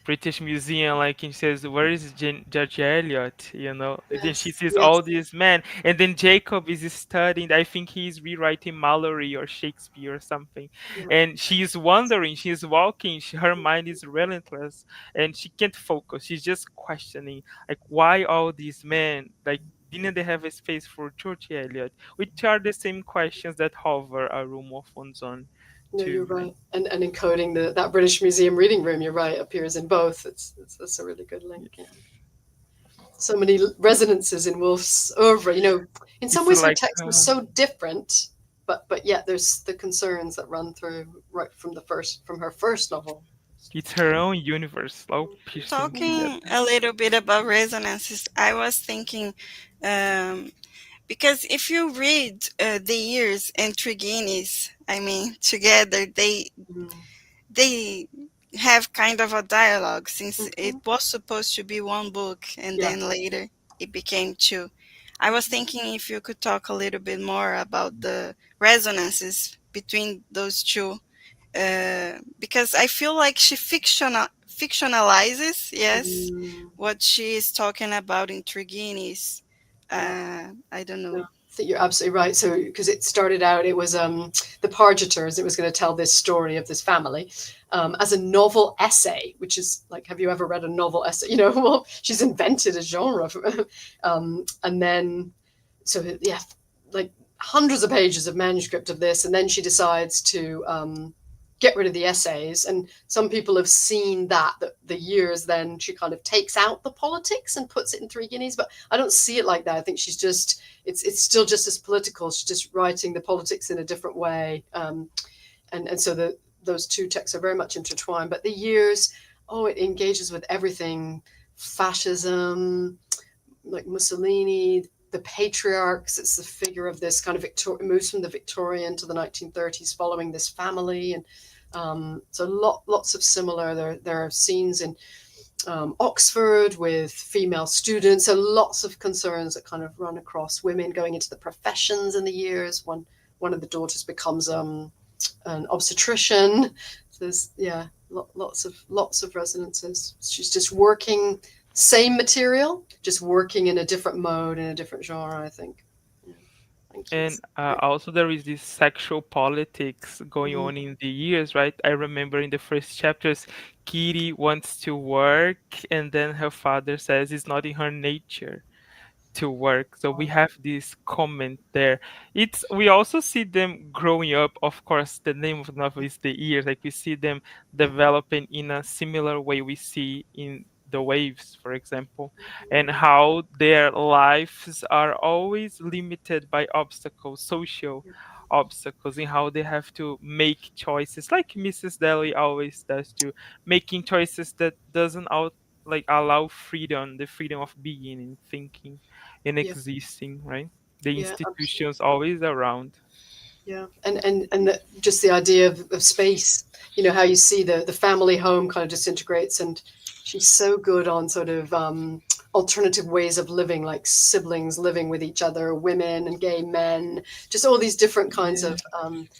British Museum, like he says, "Where is Judge Eliot?" You know, then she Yes, sees all yes, these men, and then Jacob is studying. I think he's rewriting Mallory or Shakespeare or something, yeah. and she's wondering. She's walking. Her mind is relentless, and she can't focus. She's just questioning, like, why all these men? Like, didn't they have a space for George Eliot? Which are the same questions that hover a room of one's own, No, you're too, right? right. And encoding that British Museum reading room, you're right, appears in both. It's that's a really good link. Yeah. Yes. So many resonances in Woolf's oeuvre. You know, in some It's ways her like text was so different, but yet there's the concerns that run through right from her first novel. it's her own universe, all piercing Talking together. a little bit about resonances, I was thinking, um, because if you read the years and three Guineas, I mean, together, Mm. they have kind of a dialogue since it Hmm. was supposed to be one book and Yeah. then later it became two. I was thinking if you could talk a little bit more about the resonances between those two, because I feel like she fictionalizes, yes, Mm. what she is talking about in Triginis. Yeah. I don't No, know. I think you're absolutely right. So, because it started out, it was the Pargeters. It was going to tell this story of this family as a novel essay, which is like, have you ever read a novel essay? You know, well, she's invented a genre, and then yeah, like hundreds of pages of manuscript of this, and then she decides to get rid of the essays. And some people have seen that the years, then she kind of takes out the politics and puts it in Three Guineas. But I don't see it like that. I think she's just it's still just as political. She's just writing the politics in a different way, and so those two texts are very much intertwined. But the years, oh, it engages with everything: fascism, like Mussolini, the patriarchs. It's the figure of this kind of moves from the Victorian to the 1930s, following this family, and so lots of similar. There are scenes in Oxford with female students, so lots of concerns that kind of run across women going into the professions in the years. One of the daughters becomes an obstetrician. So there's lots of resonances. She's just working same material, just working in a different mode in a different genre. I think. Yeah, thank you. And also there is this sexual politics going Mm, on in the years, right? I remember in the first chapters, Kitty wants to work, and then her father says it's not in her nature to work. So we have this comment there. It's we also see them growing up. Of course, the name of the novel is The Years. Like we see them developing in a similar way we see in The Waves, for example, and how their lives are always limited by obstacles, social obstacles, and how they have to make choices, like Mrs. Deli always does too, making choices that doesn't out like allow freedom, the freedom of being and thinking in yeah, existing, right? The yeah, absolutely. institutions always around. Yeah, and just the idea of space. You know how you see the family home kind of disintegrates, and she's so good on sort of alternative ways of living, like siblings living with each other, women and gay men, just all these different kinds Yeah. of.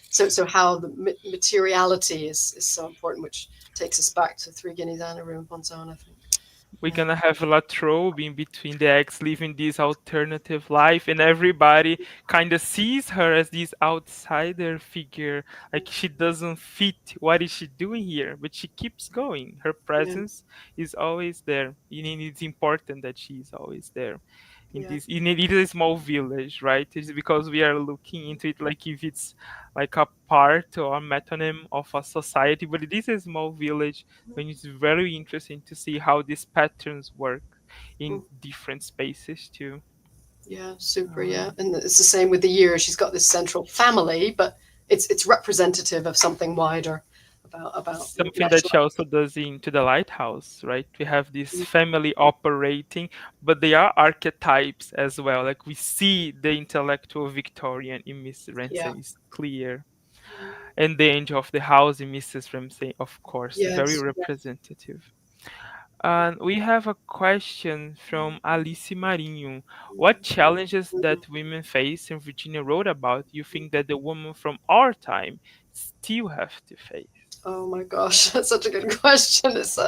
So how the materiality is so important, which takes us back to Three Guineas and a Room upon Its Own, I think. We're Yeah, gonna have Latrobe in between the acts living this alternative life, and everybody kind of sees her as this outsider figure, like she doesn't fit. What is she doing here? But she keeps going. Her yeah, presence is always there, and it's important that she is always there. in Yeah. this, it is a small village, right? It's because we are looking into it like if it's like a part or a metonym of a society, but it is a small village, and it's very interesting to see how these patterns work in Mm. different spaces too. Yeah, super. Yeah, um, and it's the same with the year. She's got this central family, but it's representative of something wider about Something that she national. also does into the lighthouse, right? We have this family operating, but they are archetypes as well. Like we see the intellectual Victorian in Miss Yeah. Ramsay is clear, and the angel of the house in Mrs. Ramsay, of course, very Yes. representative. And we have a question from Alice Marinho. What challenges that women face and Virginia wrote about you think that the women from our time still have to face? Oh my gosh, that's such a good question. It's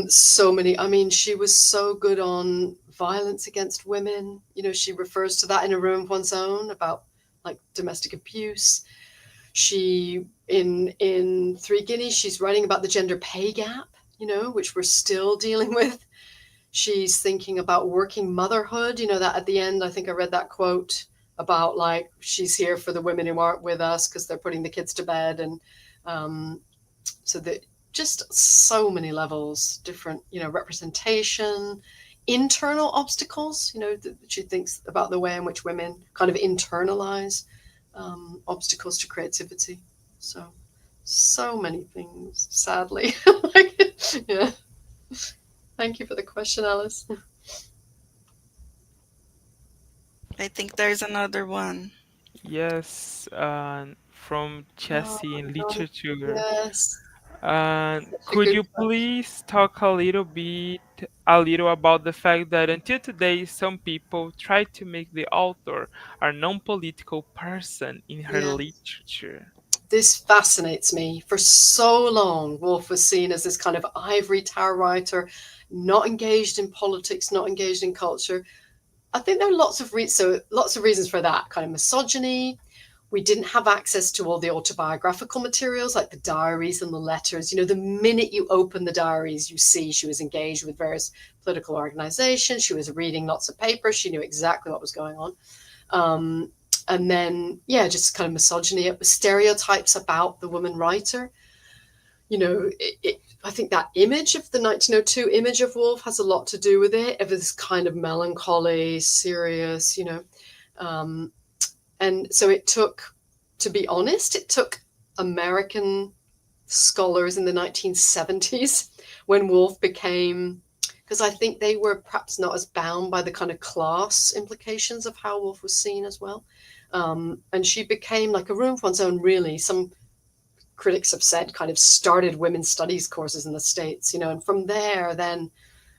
so many. I mean, she was so good on violence against women. You know, she refers to that in A Room of One's Own about like domestic abuse. She in Three Guineas, she's writing about the gender pay gap. You know, which we're still dealing with. She's thinking about working motherhood. You know, that at the end, I think I read that quote about like she's here for the women who aren't with us because they're putting the kids to bed and um, so that just so many levels, different, you know, representation, internal obstacles, you know, that she thinks about the way in which women kind of internalize obstacles to creativity. So, so many things, sadly. Like, yeah. Thank you for the question, Alice. I think there's another one. Yes, from Oh Chelsea in my God. literature. Yes. Such a Could good you question. please talk a little about the fact that until today, some people try to make the author a non-political person in her Yeah. literature? This fascinates me. For so long, Woolf was seen as this kind of ivory tower writer, not engaged in politics, not engaged in culture. I think there are lots of reasons for that kind of misogyny. We didn't have access to all the autobiographical materials like the diaries and the letters. You know, the minute you open the diaries, you see she was engaged with various political organizations. She was reading lots of papers. She knew exactly what was going on. Um, and then, yeah, just kind of misogyny, stereotypes about the woman writer. You know, I think that image of the 1902 image of Woolf has a lot to do with it, of this kind of melancholy, serious, you know. Um, and so it took, to be honest, it took American scholars in the 1970s when Woolf became, because I think they were perhaps not as bound by the kind of class implications of how Woolf was seen as well. And she became like A Room for One's Own, really. Some critics have said kind of started women's studies courses in the States, you know, and from there, then,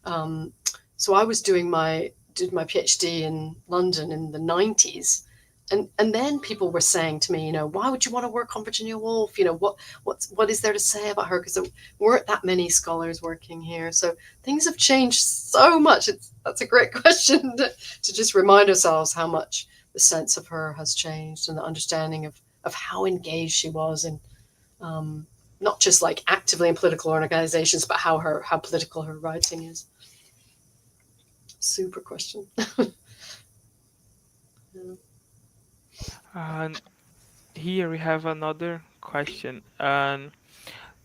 um, so I was did my PhD in London in the 90s. And then people were saying to me, you know, why would you want to work on Virginia Woolf? You know, what is there to say about her? Because there weren't that many scholars working here. So things have changed so much. That's a great question to just remind ourselves how much the sense of her has changed and the understanding of how engaged she was in um, not just like actively in political organizations, but how political her writing is. Super question. Yeah. And here we have another question. And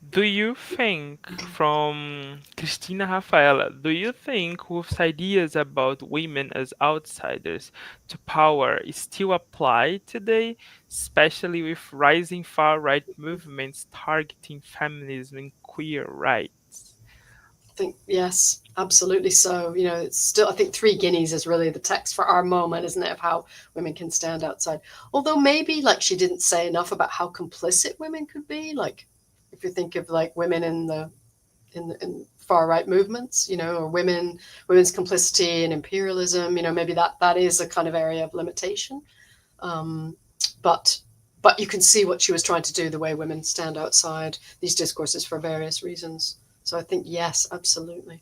do you think, from Christina Rafaela, do you think Woolf's ideas about women as outsiders to power still apply today, especially with rising far right movements targeting feminism and queer rights? I think yes, absolutely. So you know, it's still I think Three Guineas is really the text for our moment, isn't it? Of how women can stand outside. Although maybe like she didn't say enough about how complicit women could be. Like if you think of like women in far right movements, you know, or women's complicity in imperialism, you know, maybe that is a kind of area of limitation. Um, but but you can see what she was trying to do, the way women stand outside these discourses for various reasons. So I think yes, absolutely.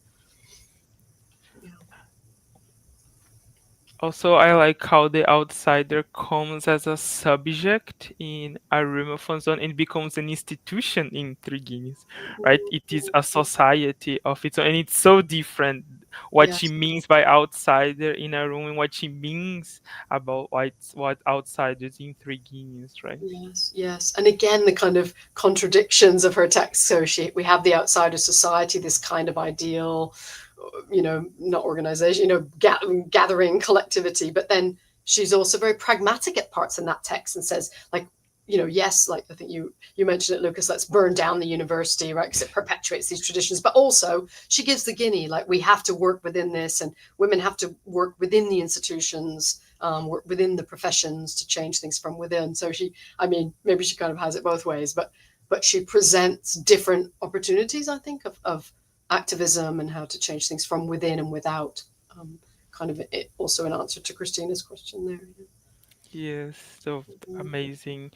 Yeah. Also, I like how the outsider comes as a subject in a room of one's own and becomes an institution in Three Guineas, right? It is a society of its own, and it's so different. what she Yes. means by outsider in a room and what she means about what outsiders in Three Guineas, right? Yes, yes. And again, the kind of contradictions of her text. So we have the outsider society, this kind of ideal, not organization, gathering collectivity. But then she's also very pragmatic at parts in that text and says, like, yes, like I think you mentioned it, Lucas, let's burn down the university, right? Because it perpetuates these traditions. But also she gives the guinea, like, we have to work within this, and women have to work within the institutions, work within the professions to change things from within. So I mean, maybe she kind of has it both ways, but she presents different opportunities, I think, of activism and how to change things from within and without. Kind of it, also an answer to Christina's question there. Yes, so amazing.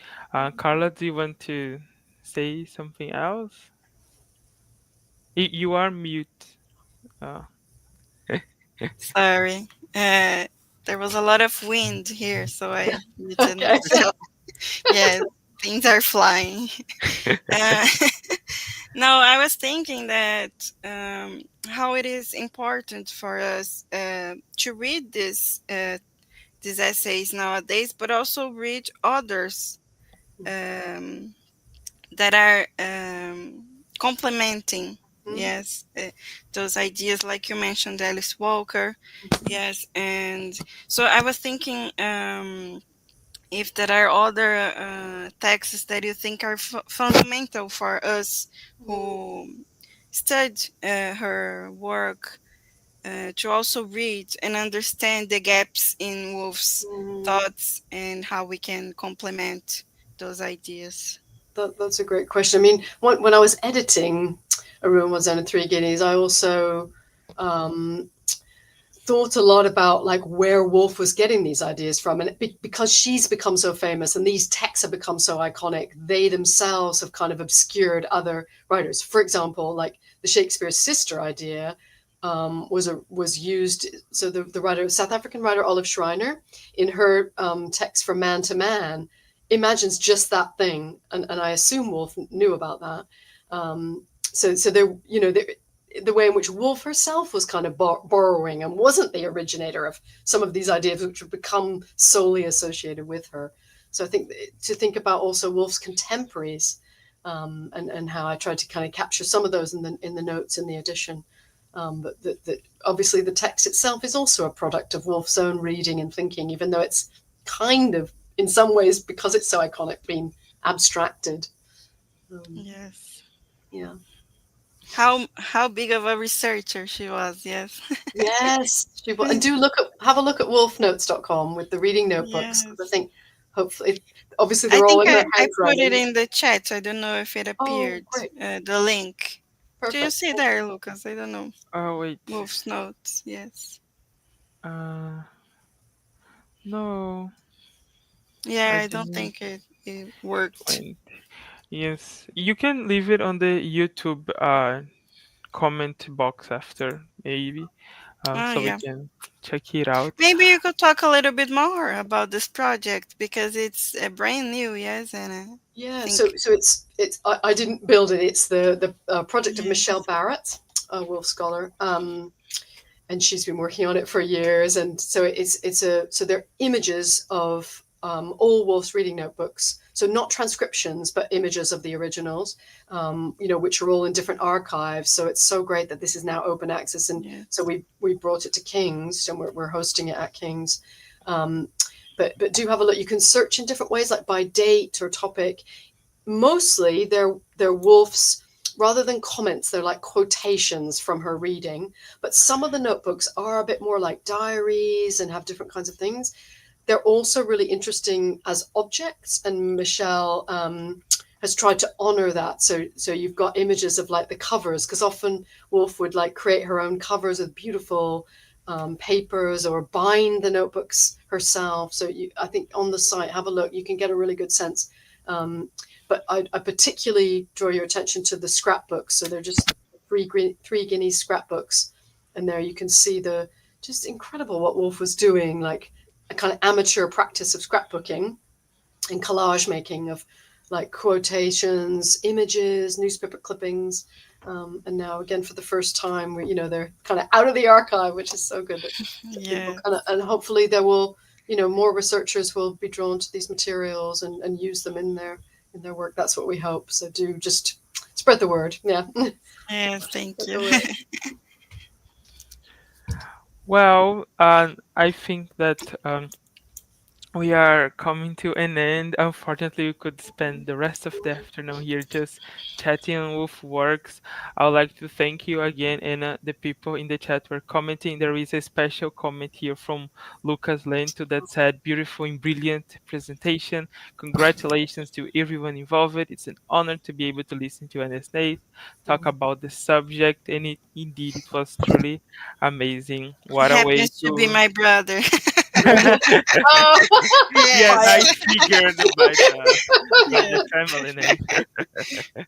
Carla, do you want to say something else? You are mute. Uh, Sorry. Uh, there was a lot of wind here, so I muted Okay. myself. Yeah, things are flying. Uh, no, I was thinking that how it is important for us to read these essays nowadays, but also read others um, that are complementing, Mm, yes, those ideas, like you mentioned, Alice Walker. Yes, and so I was thinking, if there are other texts that you think are fundamental for us who studied her work, to also read and understand the gaps in Woolf's mm. thoughts and how we can complement those ideas. That's a great question. I mean, when I was editing A Room Was Only Three Guineas, I also um, thought a lot about like where Woolf was getting these ideas from, and because she's become so famous and these texts have become so iconic, they themselves have kind of obscured other writers. For example, like the Shakespeare's sister idea was used. So the writer, South African writer Olive Schreiner, in her text for Man to Man, imagines just that thing, and I assume Woolf knew about that. So there, the way in which Woolf herself was kind of borrowing and wasn't the originator of some of these ideas which have become solely associated with her. So I think to think about also Woolf's contemporaries, and how I tried to kind of capture some of those in the notes in the edition. But that obviously the text itself is also a product of Woolf's own reading and thinking, even though it's kind of, in some ways, because it's so iconic, been abstracted. Um, Yes. yeah. How big of a researcher she was, yes. Yes, she will. And do have a look at wolfnotes.com with the reading notebooks, because I Yes. think hopefully, obviously I they're all think in her I put it handwriting. in the chat. I don't know if it Oh, appeared, great. the link. Do you Perfect. see there, Lucas? I don't know. oh wait. Wolf's notes, yes. Uh, no, Yeah, I I don't didn't think it worked. find. Yes, you can leave it on the YouTube comment box after, maybe, Oh, so we yeah. can check it out. Maybe you could talk a little bit more about this project because it's brand new, yes, and I Yeah, so think, I didn't build it. It's the project of Michelle yes, Barrett, a Wolf scholar. And she's been working on it for years. And so they're images of all Woolf's reading notebooks. So not transcriptions, but images of the originals, which are all in different archives. So it's so great that this is now open access. And so yes, we brought it to King's, and we're hosting it at King's. Um, but do have a look. You can search in different ways, like by date or topic. Mostly they're Woolf's, rather than comments, they're like quotations from her reading. But some of the notebooks are a bit more like diaries and have different kinds of things. They're also really interesting as objects, and Michelle has tried to honor that. So you've got images of like the covers, because often Woolf would like create her own covers with beautiful papers or bind the notebooks herself. So I think on the site, have a look. You can get a really good sense. Um, but I particularly draw your attention to the scrapbooks. So they're just three guinea scrapbooks, and there you can see the just incredible what Woolf was doing, like a kind of amateur practice of scrapbooking and collage making of like quotations, images, newspaper clippings. And now again for the first time, they're kind of out of the archive, which is so good that people Yeah. kind of, and hopefully there will, more researchers will be drawn to these materials and use them in their work. That's what we hope. So do just spread the word. Yeah. Yes, thank Spread you. the word. Well, I think that we are coming to an end. Unfortunately, we could spend the rest of the afternoon here just chatting on Wolf Works. I would like to thank you again, and the people in the chat were commenting. There is a special comment here from Lucas Lento that said, "Beautiful and brilliant presentation. Congratulations to everyone involved. It's an honor to be able to listen to Anna Snaith talk Mhm. about the subject, and indeed it was truly amazing. He What a way happens to be to." my brother. Oh, Yes, Yes. I figured by the Yeah. family name.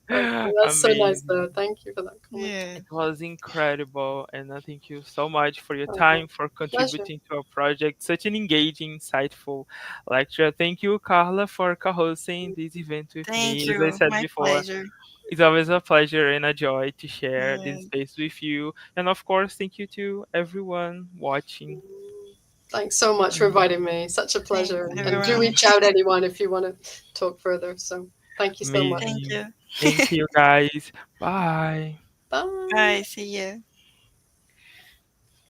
okay, that's so nice, Amazing. though. Thank you for that comment. Yeah. It was incredible, and thank you so much for your Oh, time, for pleasure. contributing to our project. Such an engaging, insightful lecture. Thank you, Carla, for co-hosting this event with Thank me. As I you. said My before, pleasure. it's always a pleasure and a joy to share Yeah. this space with you. And of course, thank you to everyone watching. Thanks so much for inviting me. Such a Thanks, pleasure. And do everyone. reach out anyone if you want to talk further. So thank you so much. Thank Amazing. you. Thank you, guys. Bye. Bye. Bye. See you.